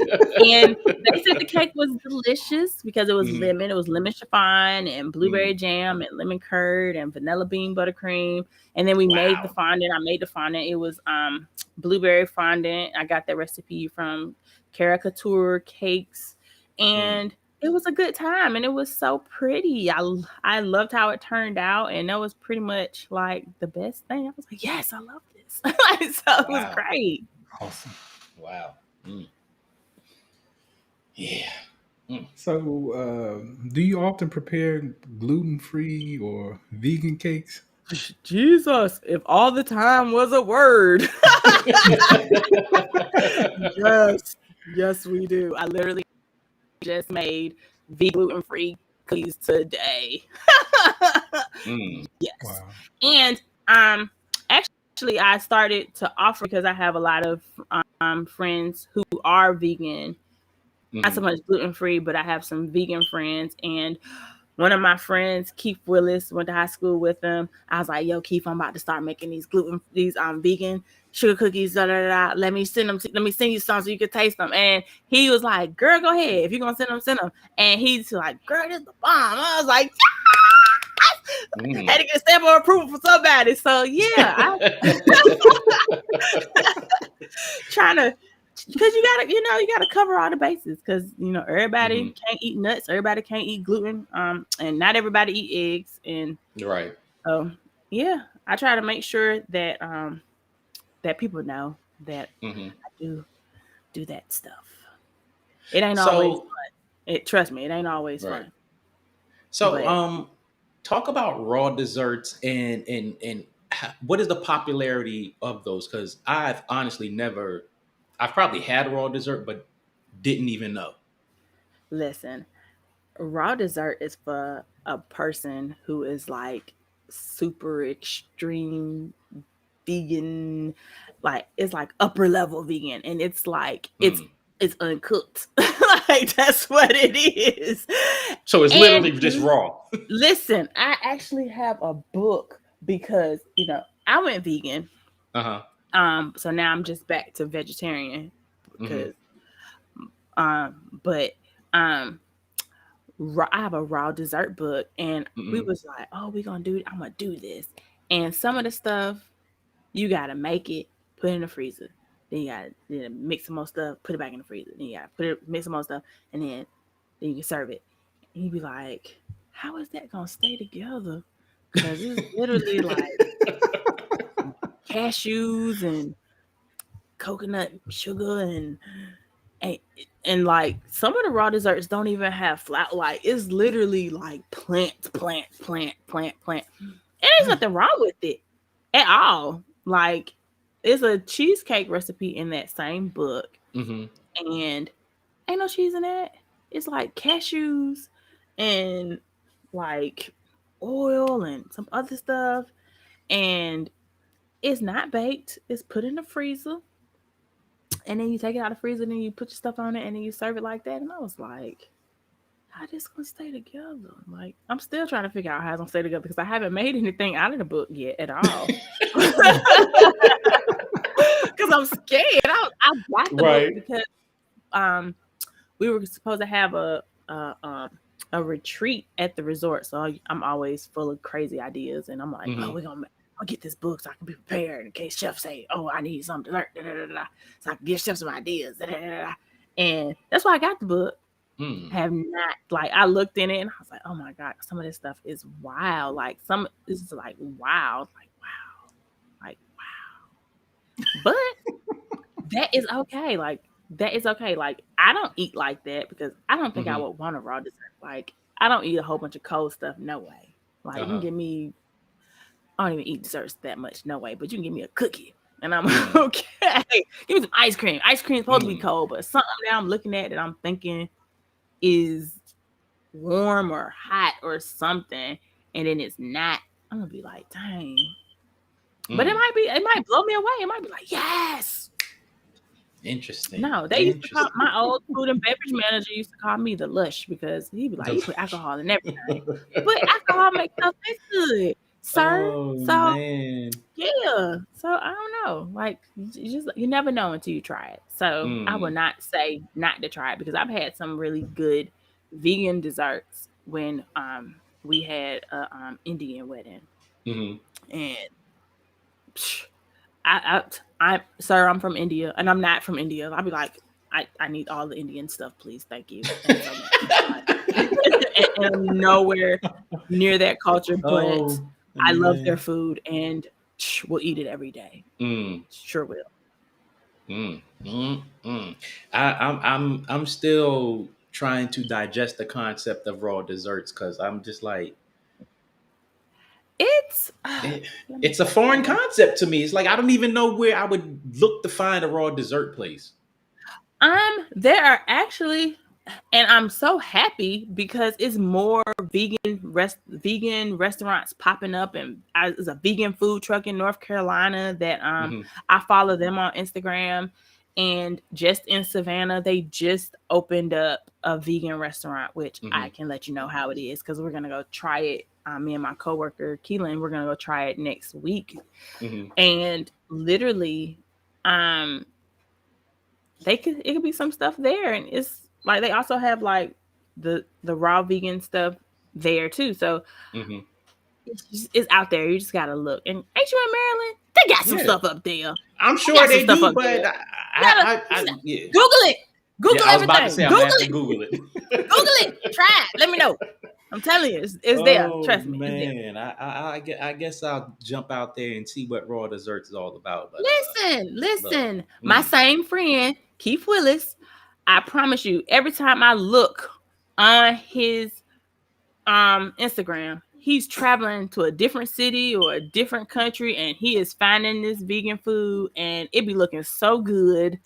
And they said the cake was delicious because it was lemon. It was lemon chiffon and blueberry jam and lemon curd and vanilla bean buttercream. And then we made the fondant. I made the fondant. It was blueberry fondant. I got that recipe from Caricature Cakes. And it was a good time, and it was so pretty. I loved how it turned out, and that was pretty much like the best thing. I was like, yes, I love this. So it was great. Awesome. Wow. Yeah. So, do you often prepare gluten-free or vegan cakes? Jesus, if all the time was a word. Yes, we do. I literally just made vegan gluten-free cookies today. Yes. Wow. And actually I started to offer because I have a lot of friends who are vegan. Not so much gluten-free, but I have some vegan friends, and one of my friends, Keith Willis, went to high school with him. I was like, yo, Keith, I'm about to start making these vegan sugar cookies. Let me send you some so you can taste them. And he was like, girl, go ahead. If you're going to send them, send them. And he's like, girl, this is the bomb. I was like, yes! Had to get a stamp of approval for somebody. So yeah, trying to, because you gotta cover all the bases, because everybody can't eat nuts, everybody can't eat gluten, and not everybody eat eggs, and right. So yeah, I try to make sure that that people know that I do that stuff. It ain't always fun. Trust me, it ain't always fun. So talk about raw desserts and what is the popularity of those? Because I've honestly I've probably had a raw dessert, but didn't even know. Listen, raw dessert is for a person who is like super extreme vegan, like it's like upper level vegan, and it's like it's uncooked. Like that's what it is. So it's literally just raw. Listen, I actually have a book because I went vegan. So now I'm just back to vegetarian because I have a raw dessert book, and we was like, oh, I'm gonna do this. And some of the stuff you gotta make it, put it in the freezer. Then you gotta mix some more stuff, put it back in the freezer. Then you gotta mix some more stuff, and then you can serve it. And you be like, how is that gonna stay together? Because it's literally like cashews and coconut sugar and like some of the raw desserts don't even have flour. Like it's literally like plant. There's nothing wrong with it at all. Like it's a cheesecake recipe in that same book, and ain't no cheese in that. It's like cashews and like oil and some other stuff, and it's not baked. It's put in the freezer. And then you take it out of the freezer, and then you put your stuff on it, and then you serve it like that. And I was like, how this gonna stay together? Like, I'm still trying to figure out how it's gonna stay together because I haven't made anything out of the book yet at all. Because I'm scared. I bought the book because we were supposed to have a retreat at the resort. So I'm always full of crazy ideas, and I'm like, I'll get this book so I can be prepared in case chef say, oh, I need something to learn, so I can give chef some ideas, and that's why I got the book. Have not, like, I looked in it and I was like, oh my God, some of this stuff is wild. Like this is like wild, like wow. But that is okay. Like that is okay. Like I don't eat like that because I don't think I would want a raw dessert. Like I don't eat a whole bunch of cold stuff. No way. Like you can give me, I don't even eat desserts that much. No way. But you can give me a cookie and I'm okay. Give me some ice cream. Ice cream is supposed to be cold, but something that I'm looking at that I'm thinking is warm or hot or something, and then it's not, I'm gonna be like, dang. But it might blow me away. It might be like, yes. Interesting. No, they used to call my old food and beverage manager used to call me the lush because he'd be like, "You put alcohol in everything." But alcohol makes stuff taste good, sir. Oh So man. yeah. So I don't know. Like you never know until you try it. So I would not say not to try it because I've had some really good vegan desserts when we had a Indian wedding. Mm-hmm. And I sir, I'm from India and I'm not from India. I'll be like, I need all the Indian stuff, please. Thank you. Thanks so much. And I'm nowhere near that culture, but I love their food and we'll eat it every day. Sure will. I'm still trying to digest the concept of raw desserts because I'm just like it's a foreign concept to me. It's like I don't even know where I would look to find a raw dessert place. There are actually, and I'm so happy because it's more vegan restaurants popping up, and there's a vegan food truck in North Carolina that I follow them on Instagram, and just in Savannah they just opened up a vegan restaurant, which I can let you know how it is because we're gonna go try it. Me and my coworker Keelan, we're gonna go try it next week, and literally, it could be some stuff there, and it's like they also have like the raw vegan stuff there too. So it's out there. You just gotta look. And ain't you in Maryland? They got some stuff up there. I'm sure they do, but Google it. Google everything. I was about to say, I'm gonna have to Google it. Google it. Try it. Let me know. I'm telling you, it's there. Trust me. Man, I guess I'll jump out there and see what raw desserts is all about. But, listen. My same friend, Keith Willis, I promise you, every time I look on his Instagram, he's traveling to a different city or a different country, and he is finding this vegan food, and it be looking so good.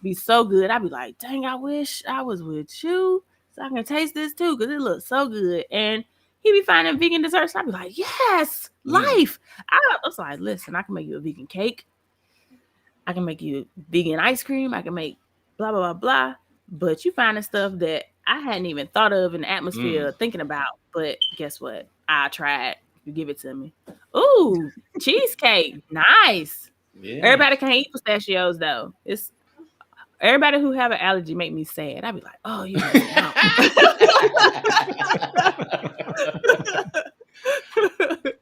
Be so good. I'd be like, dang, I wish I was with you so I can taste this too because it looks so good. And he be finding vegan desserts. I'd be like, yes, life. I was like, listen, I can make you a vegan cake. I can make you vegan ice cream. I can make blah, blah, blah, blah. But you finding stuff that I hadn't even thought of in the atmosphere thinking about. But guess what? I tried. You give it to me. Ooh, cheesecake. Nice. Yeah. Everybody can't eat pistachios though. It's everybody who have an allergy make me sad. I'd be like, oh, you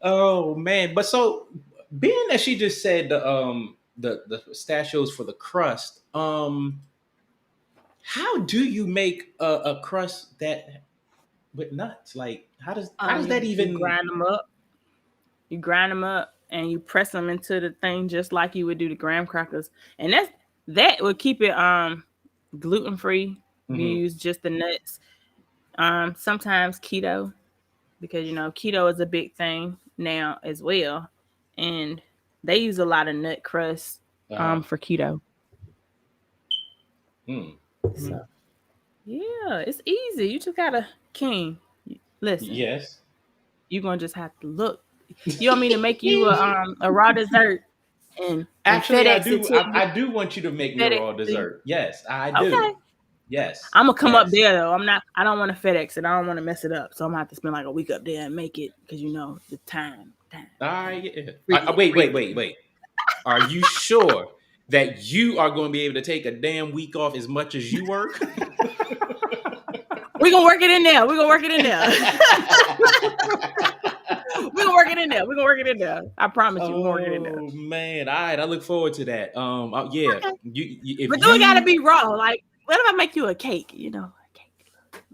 oh man. But so being that she just said the pistachios for the crust, how do you make a crust that with nuts? Like how does that even grind them up? You grind them up and you press them into the thing just like you would do the graham crackers. And that would keep it gluten-free. You use just the nuts. Sometimes keto, because keto is a big thing now as well. And they use a lot of nut crust for keto. So, yeah, it's easy. You just gotta listen. Yes. You're gonna just have to look. You want me to make you a raw dessert? And actually, I do want you to make me a raw dessert. Yes, I do. Okay. Yes. I'm gonna come up there though. I don't want to FedEx it. I don't want to mess it up. So I'm gonna have to spend like a week up there and make it because the time. All right. Yeah. Wait. Are you sure that you are going to be able to take a damn week off as much as you work? We're gonna work it in there. We're gonna work it in there. I promise you, we'll work it in there. Oh man! All right, I look forward to that. Yeah. Okay. But it gotta be raw. Like, what if I make you a cake? A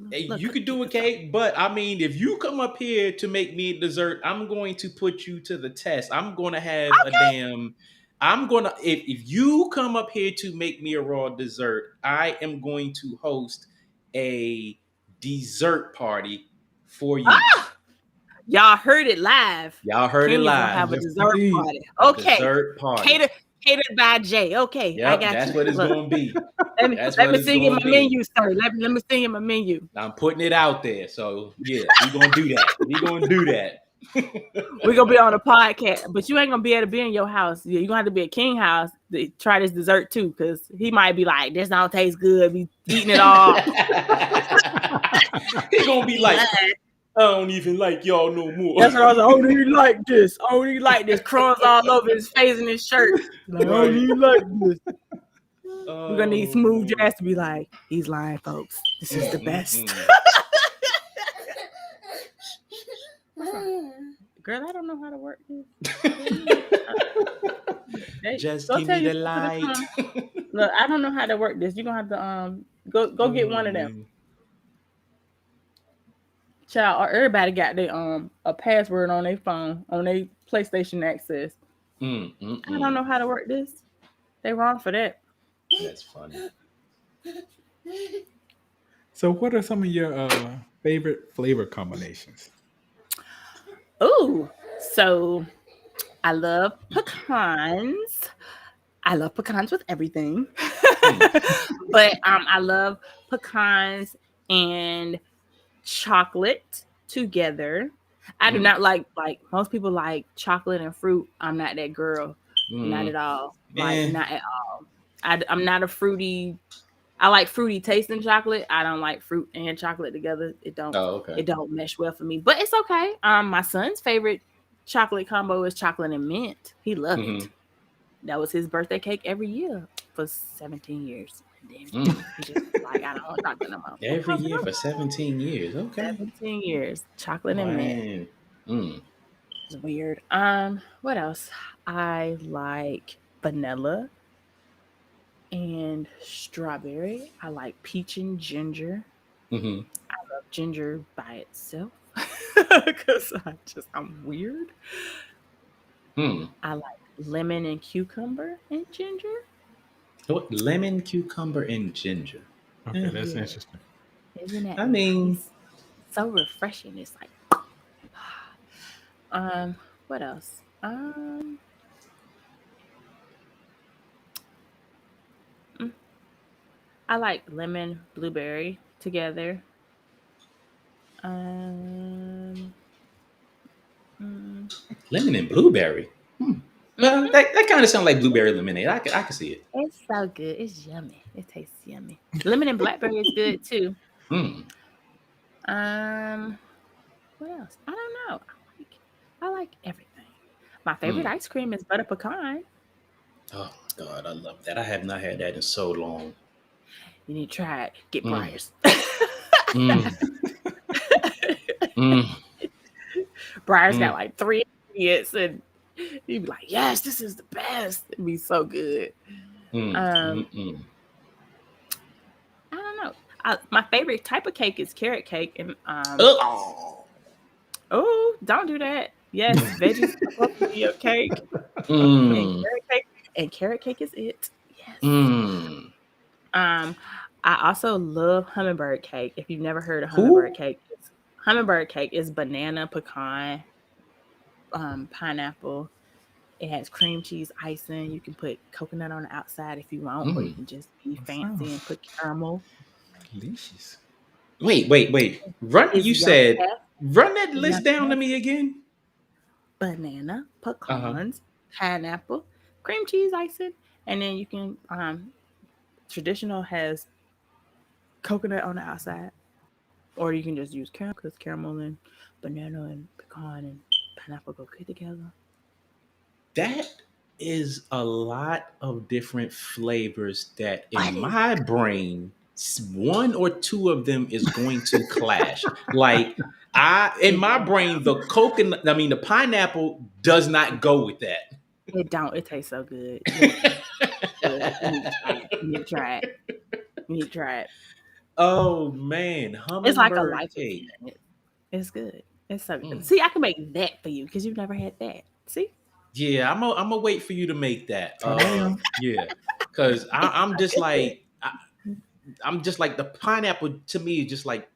cake. You could do a cake, but I mean, if you come up here to make me a dessert, I'm going to put you to the test. I'm going to have if you come up here to make me a raw dessert, I am going to host a dessert party for you. Y'all heard it live. Have a dessert party. Okay. Dessert party. Catered by Jay. Okay. Yep, I got that's you. what it's going to be. Let me send you my menu, sir. Let me send you my menu. I'm putting it out there. So, yeah, we're going to do that. We're gonna be on a podcast, but you ain't gonna be able to be in your house. You're gonna have to be at King house to try this dessert too, because he might be like, "This don't taste good." Be eating it all. He gonna be like, I don't even like y'all no more. That's what I was like. I don't even like this. I don't even like this. Crumbs all over his face and his shirt. Like, I don't even like this. We're gonna need Smooth Jazz to be like, he's lying, folks. This is the best. Girl, I don't know how to work this. Just give me the light. Look, I don't know how to work this. You're gonna have to go get one of them. Child, everybody got their a password on their phone, on their PlayStation access. I don't know how to work this. They wrong for that. That's funny. So, what are some of your favorite flavor combinations? Ooh, so I love pecans. I love pecans with everything, but I love pecans and chocolate together. I do not like most people like chocolate and fruit. I'm not that girl. Not at all. Like not at all. I'm not a fruity. I like fruity tasting chocolate. I don't like fruit and chocolate together. It don't. It don't mesh well for me. But it's okay. My son's favorite chocolate combo is chocolate and mint. He loved it. That was his birthday cake every year for 17 years. He just like, I don't want chocolate no more. Every year for 17 years. Okay. 17 years. Chocolate and mint. It's weird. What else? I like vanilla and strawberry. I like peach and ginger. I love ginger by itself because I'm weird. I like lemon and cucumber and ginger. What? Lemon, cucumber, and ginger. Okay, that's interesting. Isn't it? I mean, so refreshing. It's like, what else? I like lemon, blueberry together. Lemon and blueberry. Well, that kind of sounds like blueberry lemonade. I can see it. It's so good. It's yummy. It tastes yummy. Lemon and blackberry is good too. Mm. What else? I don't know. I like everything. My favorite ice cream is butter pecan. Oh God, I love that. I have not had that in so long. You need to try it. Get Breyers. Breyers got like 3 ingredients, and you'd be like, "Yes, this is the best." It'd be so good. I don't know. My favorite type of cake is carrot cake, and oh, don't do that. Yes, veggies are supposed to be your cake. And carrot cake is it. Yes. I also love hummingbird cake. If you've never heard of hummingbird cake is banana, pecan, pineapple. It has cream cheese icing. You can put coconut on the outside if you want, or you can just be fancy and put caramel. Delicious. Wait. Run that list down to me again. Banana, pecans, pineapple, cream cheese icing, and then you can traditional has coconut on the outside, or you can just use caramel because caramel and banana and pecan and pineapple go good together. That is a lot of different flavors that in my brain, one or two of them is going to clash. Like in my brain, the pineapple does not go with that. It don't. It tastes so good. You need to try it. Oh man, it's like a hummingbird life cake. It's good. It's so good. See, I can make that for you because you've never had that. See? Yeah, I'm gonna wait for you to make that. Yeah, because I'm just like the pineapple to me is just like,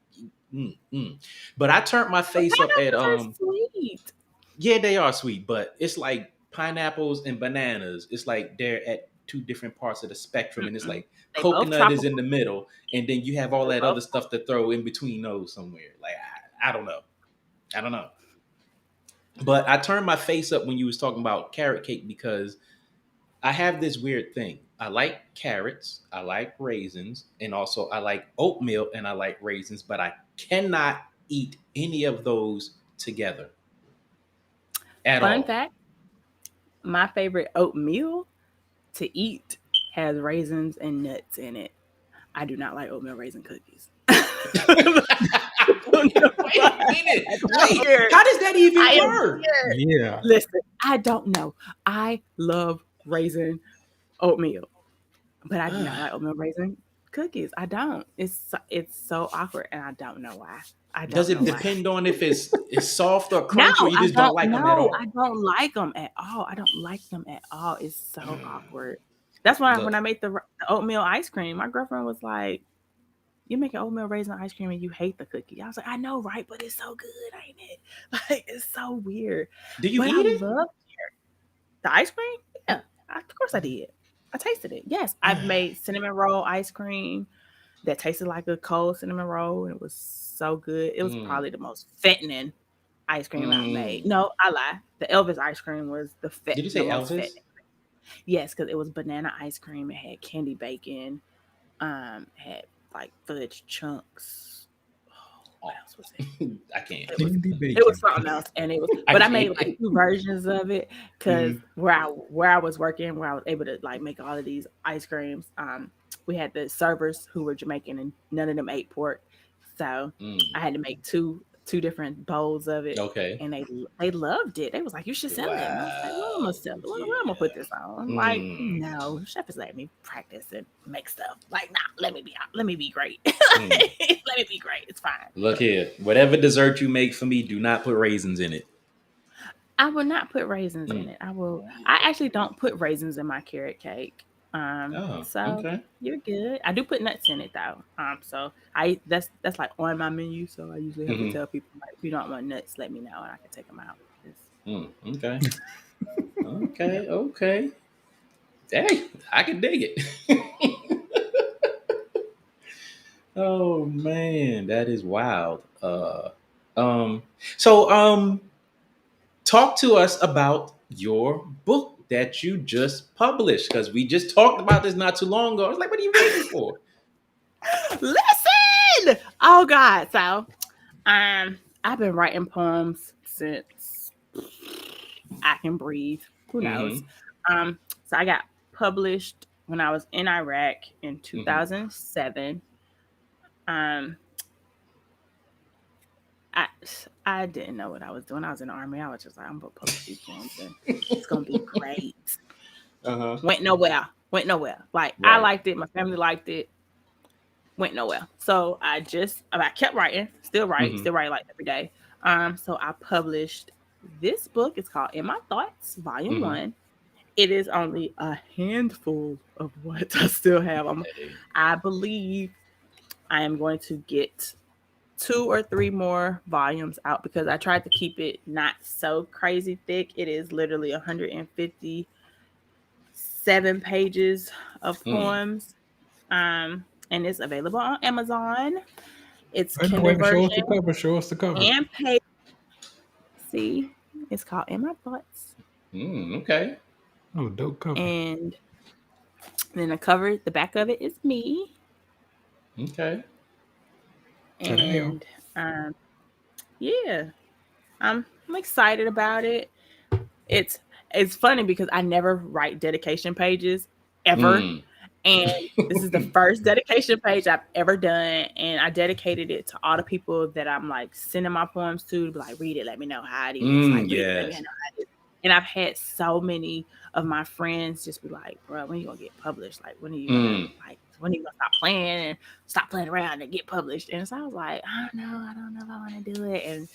But I turned my face up at sweet. Yeah, they are sweet, but it's like pineapples and bananas. It's like they're at two different parts of the spectrum, and it's like coconut is in the middle, and then you have all that other stuff to throw in between those somewhere. Like I don't know. But I turned my face up when you was talking about carrot cake because I have this weird thing. I like carrots, I like raisins, and also I like oatmeal and I like raisins, but I cannot eat any of those together at Fun all. fact: my favorite oatmeal to eat has raisins and nuts in it. I do not like oatmeal raisin cookies. Don't know Wait why. a minute. I'm Wait. weird. How does that even I am work? weird. Yeah. Listen, I don't know. I love raisin oatmeal, but I do not like oatmeal raisin cookies. I don't. It's so awkward, and I don't know why. I Does don't know it why. depend on if it's soft or No, crunchy or you I just don't don't. like them at No, I all? don't like them at all. I don't like them at all. It's so awkward. That's why when Look, I made the oatmeal ice cream, my girlfriend was like, "You make an oatmeal raisin ice cream and you hate the cookie." I was like, "I know, right? But it's so good, ain't it? Like it's so weird." do you But I eat it? love the ice cream. Yeah, of course I did. I tasted it. Yes, I've made cinnamon roll ice cream that tasted like a cold cinnamon roll, and it was so good. It was Mm, probably the most fattening ice cream I've made. mm. No, I lie. The Elvis ice cream was Did you the say most Elvis? fattening. Yes, because it was banana ice cream. It had candy bacon. Had like fudge chunks. Oh, what Oh, else was it? I can't. Candy It was bacon. something else, and it was. I But I made can't. like two versions of it because Mm, where I was working, where I was able to like make all of these ice creams. We had the servers who were Jamaican, and none of them ate pork, so mm. I had to make two different bowls of it, Okay. and they loved it. They was like, "You should sell it," and I was like, "Well, I'm gonna Wow. sell it. Where I'm gonna put Yeah. this on?" I'm like, Mm, "No, chef is letting me practice and make stuff. Like, nah, let me be great. mm. Let me be great. It's fine." Look here. Whatever dessert you make for me, do not put raisins in it. I will not put raisins in Mm. it. I actually don't put raisins in my carrot cake. Oh, So okay. you're good. I do put nuts in it though. So I that's like on my menu. So I usually have to Hmm. tell people like, if you don't want nuts, let me know and I can take them out. Mm, okay. Okay. Okay. Hey, I can dig it. Oh man, that is wild. Um, so talk to us about your book that you just published because we just talked about this not too long ago. I was like, what are you waiting for? Listen, oh God. So I've been writing poems since I can breathe. Who knows? Mm-hmm. So I got published when I was in Iraq in Mm-hmm. 2007. Um, I I didn't know what I was doing. I was in the army. I was just like, I'm gonna publish these poems and it's gonna be great. Uh-huh. Went nowhere. Went nowhere. Like I Right. liked it. My family liked it. Went nowhere. So I kept writing. Mm-hmm. Still write like every day. So I published this book. It's called In My Thoughts, Volume Mm-hmm. One. It is only a handful of what I still have. Hey. I believe I am going to get two or three more volumes out because I tried to keep it not so crazy thick. It is literally 157 pages of Mm. poems. And it's available on Amazon. It's Wait, no, Kindle wait, show us the version cover. Show us the cover. and pay. See, it's called In My Thoughts. Mm, okay. Oh, dope cover. And then the back of it is me. Okay. Damn. And yeah, I'm excited about it. It's it's funny because I never write dedication pages ever. Mm. And this is the first dedication page I've ever done. And I dedicated it to all the people that I'm like sending my poems to be like, read it, let me know how it is. Mm, Like, read it, let me know yes. how it is. And I've had so many of my friends just be like, bro, when are you gonna get published? Like, Mm. when are you gonna stop playing and stop playing around and get published? And so I was like, I don't know if I want to do it. And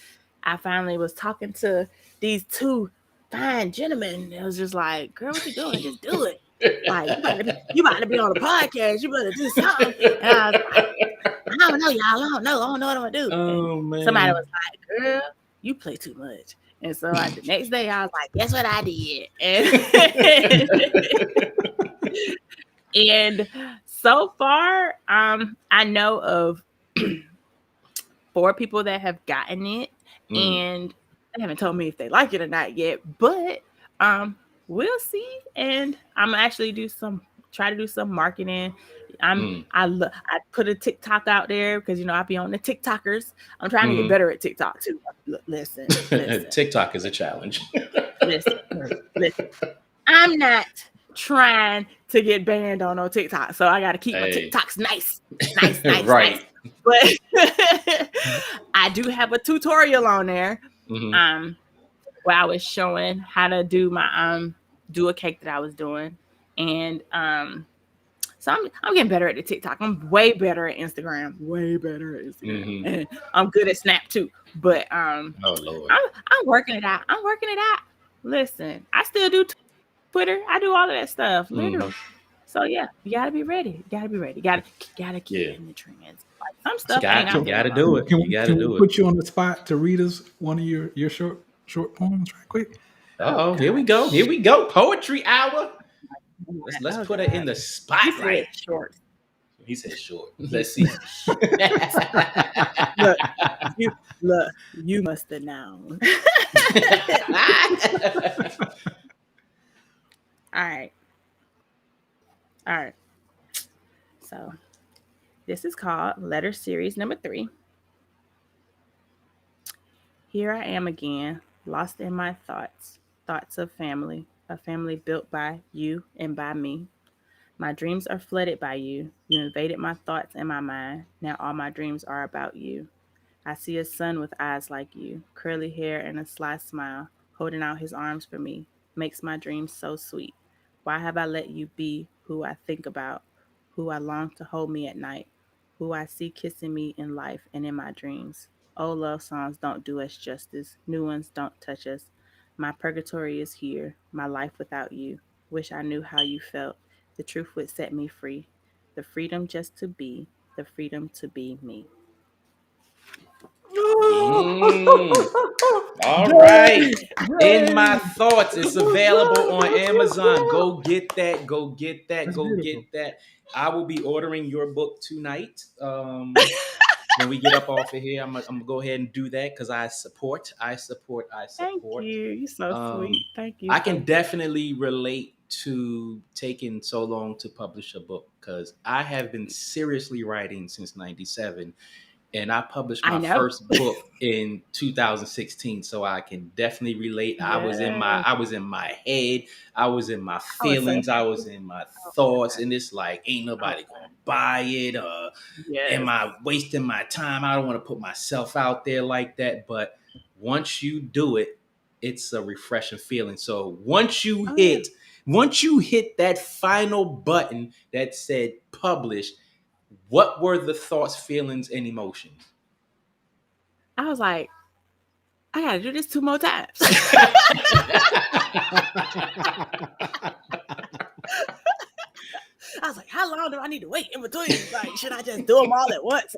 I finally was talking to these two fine gentlemen. It was just like, girl, what you doing? Just do it. Like you about to be on a podcast. You better do something. And I was like, I don't know, y'all. I don't know what I'm gonna do. And Oh somebody man. was like, girl, you play too much. And so the next day I was like, guess what I did? And so far, I know of 4 people that have gotten it, Mm. and They haven't told me if they like it or not yet, but we'll see. And I'm actually try to do some marketing. I put a TikTok out there because I be on the TikTokers. I'm trying to get better at TikTok too. Listen. TikTok is a challenge. listen. I'm not trying to get banned on no TikTok, so I got to keep my TikToks nice, right. nice. But I do have a tutorial on there, where I was showing how to do my do a cake that I was doing, and so I'm getting better at the TikTok. I'm way better at Instagram. And I'm good at Snap too. But oh Lord, I'm working it out. Listen, I still do Twitter. I do all of that stuff, literally. So yeah, you gotta be ready. Gotta keep in the trends. Like some stuff ain't out there. You gotta do it. You gotta do it. Put you on the spot to read us one of your short poems right quick. Oh, here we go. Poetry hour. Let's put it in the spotlight. He said short. Let's see. Look, you must have known. All right. So this is called Letter Series number 3. Here I am again, lost in my thoughts of family, a family built by you and by me. My dreams are flooded by you. You invaded my thoughts and my mind. Now all my dreams are about you. I see a son with eyes like you, curly hair and a sly smile, holding out his arms for me. Makes my dreams so sweet. Why have I let you be who I think about, who I long to hold me at night, who I see kissing me in life and in my dreams? Old love songs don't do us justice. New ones don't touch us. My purgatory is here, my life without you. Wish I knew how you felt. The truth would set me free. The freedom just to be, the freedom to be me. All right. In My Thoughts. It's available on Amazon. Go get that. I will be ordering your book tonight. When we get up off of here, I'm gonna go ahead and do that because I support. Thank you. You're so sweet. Thank you. I can definitely relate to taking so long to publish a book because I have been seriously writing since '97. And I published my first book in 2016, so I can definitely relate. Yes. I was in my head, I was in my feelings, I was in my thoughts, and it's like ain't nobody gonna buy it. Am I wasting my time? I don't want to put myself out there like that. But once you do it, it's a refreshing feeling. So once you hit that final button that said publish, what were the thoughts, feelings, and emotions? I was like, I gotta do this 2 more times. I was like, how long do I need to wait in between? Like, should I just do them all at once?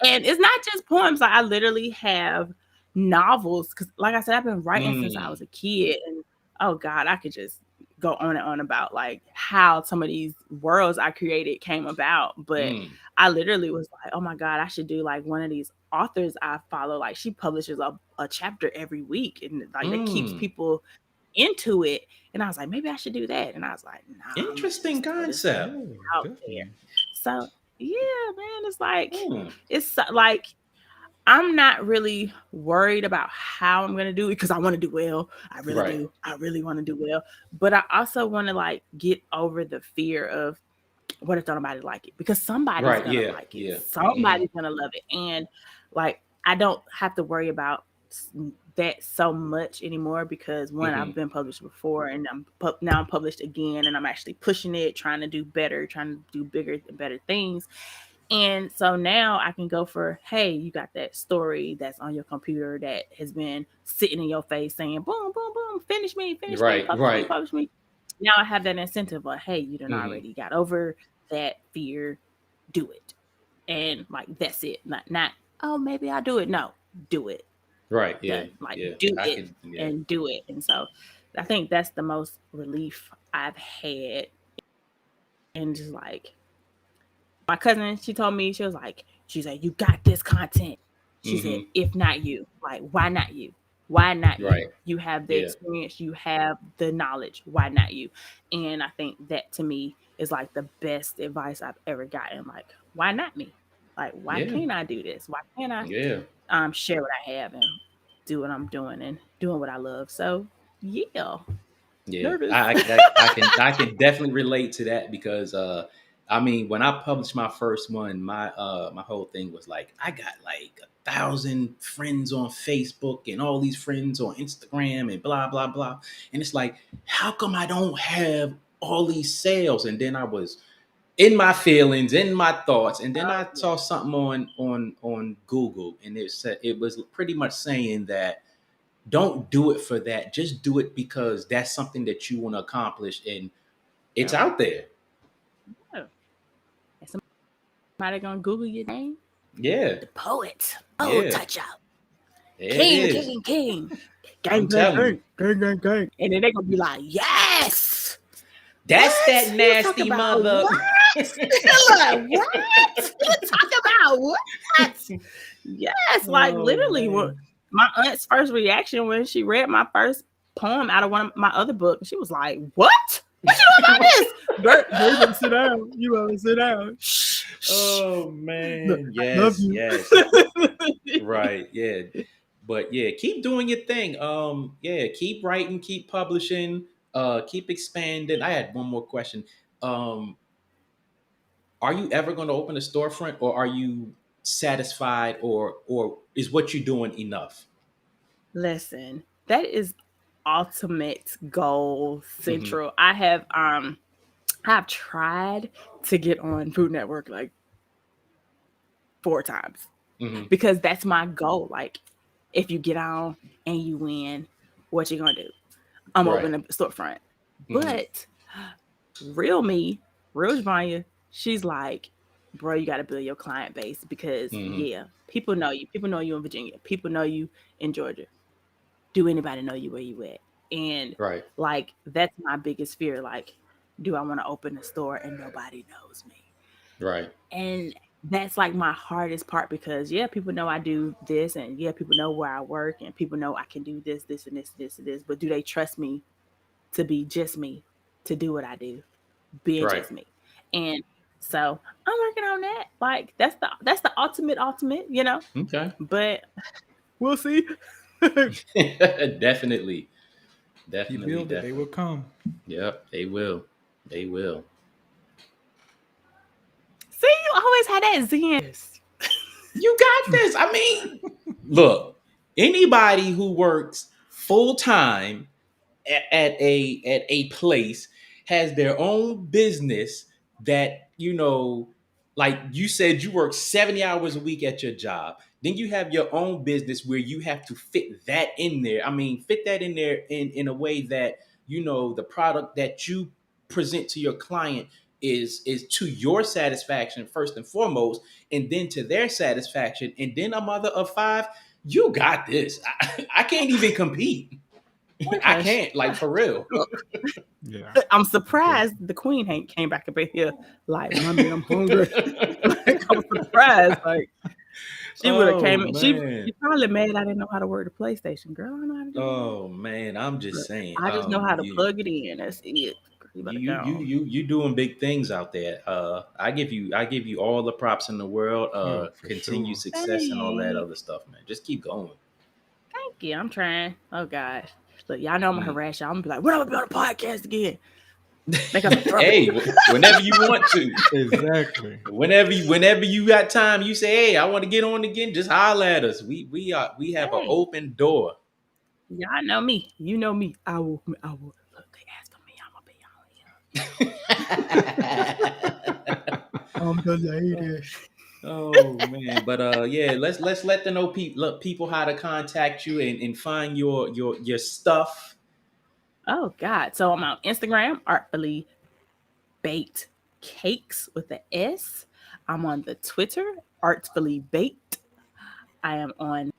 And it's not just poems. Like, I literally have novels because, like I said, I've been writing since I was a kid. And oh God, I could just go on and on about like how some of these worlds I created came about. But I literally was like, oh my God, I should do like one of these authors I follow. Like she publishes a chapter every week and like that keeps people into it. And I was like, maybe I should do that. And I was like, nah. Interesting concept. Out there. So yeah, man, it's like, it's like, I'm not really worried about how I'm going to do it because I want to do well. I really do. I really want to do well. But I also want to like get over the fear of what if nobody like it? Because somebody's going to like it. Yeah. Somebody's going to love it. And like, I don't have to worry about that so much anymore because one, I've been published before and now I'm published again and I'm actually pushing it, trying to do better, trying to do bigger and better things. And so now I can go for, hey, you got that story that's on your computer that has been sitting in your face saying, boom, boom, boom, finish me, publish me. Now I have that incentive of, hey, you done already got over that fear, do it. And like, that's it. Not oh, maybe I'll do it. No, do it. Right. Yeah. Do it and do it. And so I think that's the most relief I've had. And just like, my cousin, she told me, she said, you got this content. She said, if not you, like, why not you? Why not you? Right. You have the Yeah. experience, you have the knowledge. Why not you? And I think that to me is like the best advice I've ever gotten. Like, why not me? Like, why Yeah. can't I do this? Why can't I Yeah. share what I have and do what I'm doing and doing what I love? So yeah, Yeah, nervous. I can definitely relate to that because I mean when I published my first one, my whole thing was like I got like 1,000 friends on Facebook and all these friends on Instagram and blah blah blah, and it's like how come I don't have all these sales? And then I was in my feelings, in my thoughts, and then Oh I yeah. saw something on Google, and it said it was pretty much saying that don't do it for that. Just do it because that's something that you want to accomplish and it's Yep. out there. Oh. And somebody gonna Google your name? Yeah. The poet. Oh, Yeah. touch out. There it King, is. king, king. I'm Gang, gang, telling gang. you. Gang, gang, gang. And then they're gonna be like, yes. That's What? that You talk nasty about mother. what? Like, what? You talk about what? Yes, like Oh, literally what man. my aunt's first reaction when she read my first poem out of one of my other books, she was like, what? What you know about this? Girl, sit down. You wanna sit down. Shh. Oh Look, man. I love Yes, you. yes. Right. Yeah. But yeah, keep doing your thing. Yeah, keep writing, keep publishing, keep expanding. I had one more question. Um, are you ever going to open a storefront or are you satisfied or is what you're doing enough? Listen, that is ultimate goal Hmm. central. I've tried to get on Food Network like 4 times Hmm. because that's my goal. Like, if you get on and you win, what you gonna do? I'm Right. opening a storefront. Hmm. But real me, real Jovania, she's like, bro, you got to build your client base because Hmm. yeah, people know you. People know you in Virginia. People know you in Georgia. Do anybody know you where you at? And Right. like that's my biggest fear. Like, do I want to open a store and nobody knows me? Right. And that's like my hardest part because yeah, people know I do this and yeah, people know where I work and people know I can do this, this, and this, this, and this. But do they trust me to be just me, to do what I do, being Right. just me? And so I'm working on that. Like that's the ultimate, you know. Okay. But we'll see. Definitely. Keep Definitely. building, they will Definitely. come. Yep. They will. They will. See, you always had that zen. You got this. I mean, look, anybody who works full time at a place has their own business that like you said you work 70 hours a week at your job, then you have your own business where you have to fit that in there. I mean, fit that in there in a way that the product that you present to your client is to your satisfaction first and foremost, and then to their satisfaction, and then a mother of five. You got this. I can't even compete. I Hush. can't, like, for real. Look, Yeah. I'm surprised the queen ain't came back up in here like, mommy, I'm hungry. Like, I'm surprised. Like, she would have Oh came in. She man. probably mad I didn't know how to work the PlayStation. Girl, I don't know how to do that. Oh man. I'm just Look, saying. I just know how to plug it in. That's it. Girl, you better go. You doing big things out there. I give you all the props in the world. Oh, for Continued sure. success and all that Thanks. other stuff, man. Just keep going. Thank you. I'm trying. Oh gosh. Look, y'all know I'm gonna Mm. harass y'all. I'm gonna be like, when am I gonna be on a podcast again? Make us a trouble. Hey, whenever you want to. Exactly. Whenever you got time, you say, "Hey, I want to get on again." Just holler at us. We have an Hey, open door. y'all know me. You know me. I will. Look, they asking me. I'm gonna be on here. I'm the lady. Oh man, but yeah, let's let them know people how to contact you and find your stuff. Oh God. So I'm on Instagram, Artfully Baked Cakes with the S. I'm on the Twitter, Artfully Baked. I am on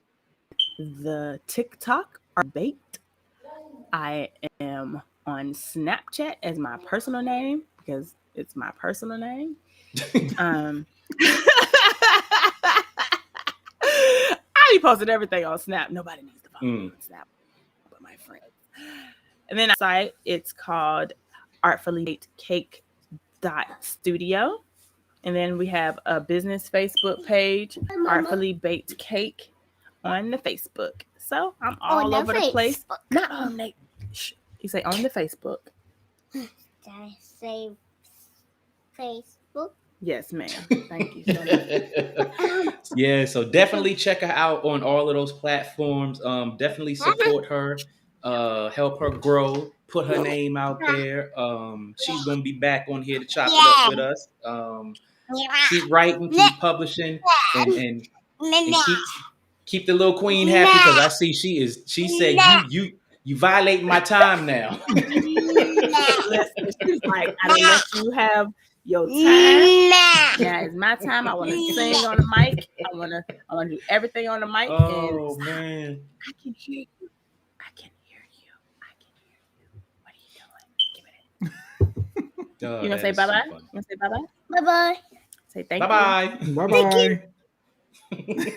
the TikTok, Art Baked. I am on Snapchat as my personal name because it's my personal name. I be posting everything on Snap. Nobody needs to Snap, but my friends. And then site, it's called Artfully Baked Cake .studio. And then we have a business Facebook page, Artfully Baked Cake, on the Facebook. So I'm all over the place. Not on the. You say on the Facebook. Did I say Facebook? Yes, ma'am. Thank you so much. Yeah, so definitely check her out on all of those platforms. Definitely support her, help her grow, put her name out there. She's gonna be back on here to chop it up with us. Keep writing, keep publishing, and keep the little queen happy, because I see she said you violate my time now. Listen, she's like, I don't let you have your time. Now it's my time. I want to sing on the mic. I want to do everything on the mic. Oh man, I can hear you. I can hear you. What are you doing? Give me that. You gonna say bye bye? You gonna say bye bye? Bye bye. Say thank bye bye. Bye bye.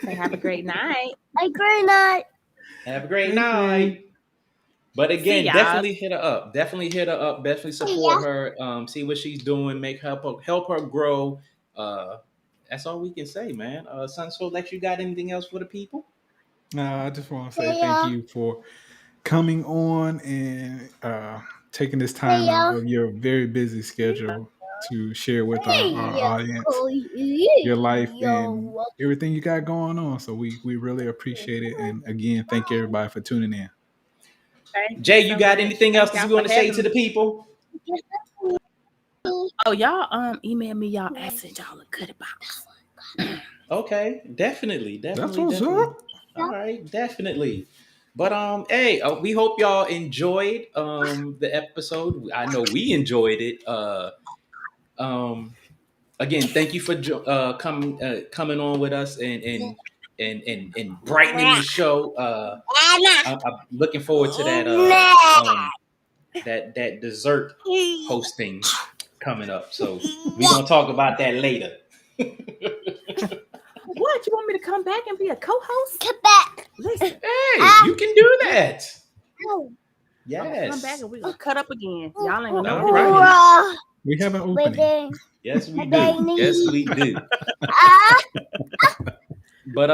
Say have a great night. A great night. Have a great night. But again, definitely hit her up. Definitely hit her up. Definitely support her. See what she's doing. Help her grow. That's all we can say, man. Sunso, Lex, you got anything else for the people? I just want to say thank you for coming on and taking this time out of your very busy schedule to share with our audience your life and everything you got going on. So we really appreciate it. And again, thank everybody for tuning in. Jay, you got anything else that you want to say to the people? Oh, y'all email me y'all answers y'all look good about. Okay, definitely. That's what's up. All right, definitely. But hey, we hope y'all enjoyed the episode. I know we enjoyed it. Again, thank you for coming on with us and brightening the show. I'm looking forward to that dessert hosting coming up. So we're gonna talk about that later. What? You want me to come back and be a co-host? Come back. Listen. Hey, you can do that. Yes. Come back and we're gonna cut up again. Y'all ain't gonna know. All right. We have an opening. Yes, we do. Yes, we do. But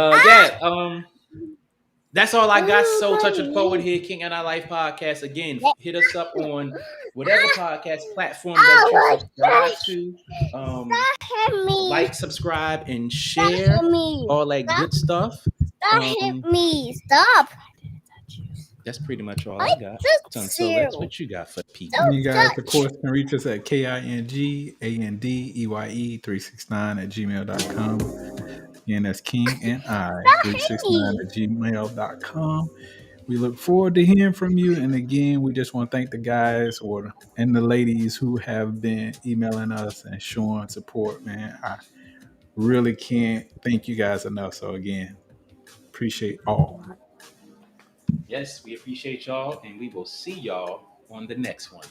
that's all I got. So Touch with Poet here, King and I Life Podcast. Again, hit us up on whatever podcast platform that you subscribe to. Like, subscribe, and share all that good stuff. Stop hitting me. Stop. That's pretty much all I got. So that's what you got for people. And you guys, of course, can reach us at KINGANDEYE369@gmail.com. Again, that's King and I 369@gmail.com. We look forward to hearing from you. And again, we just want to thank the guys and the ladies who have been emailing us and showing support, man. I really can't thank you guys enough. So again, appreciate all. Yes, we appreciate y'all, and we will see y'all on the next one.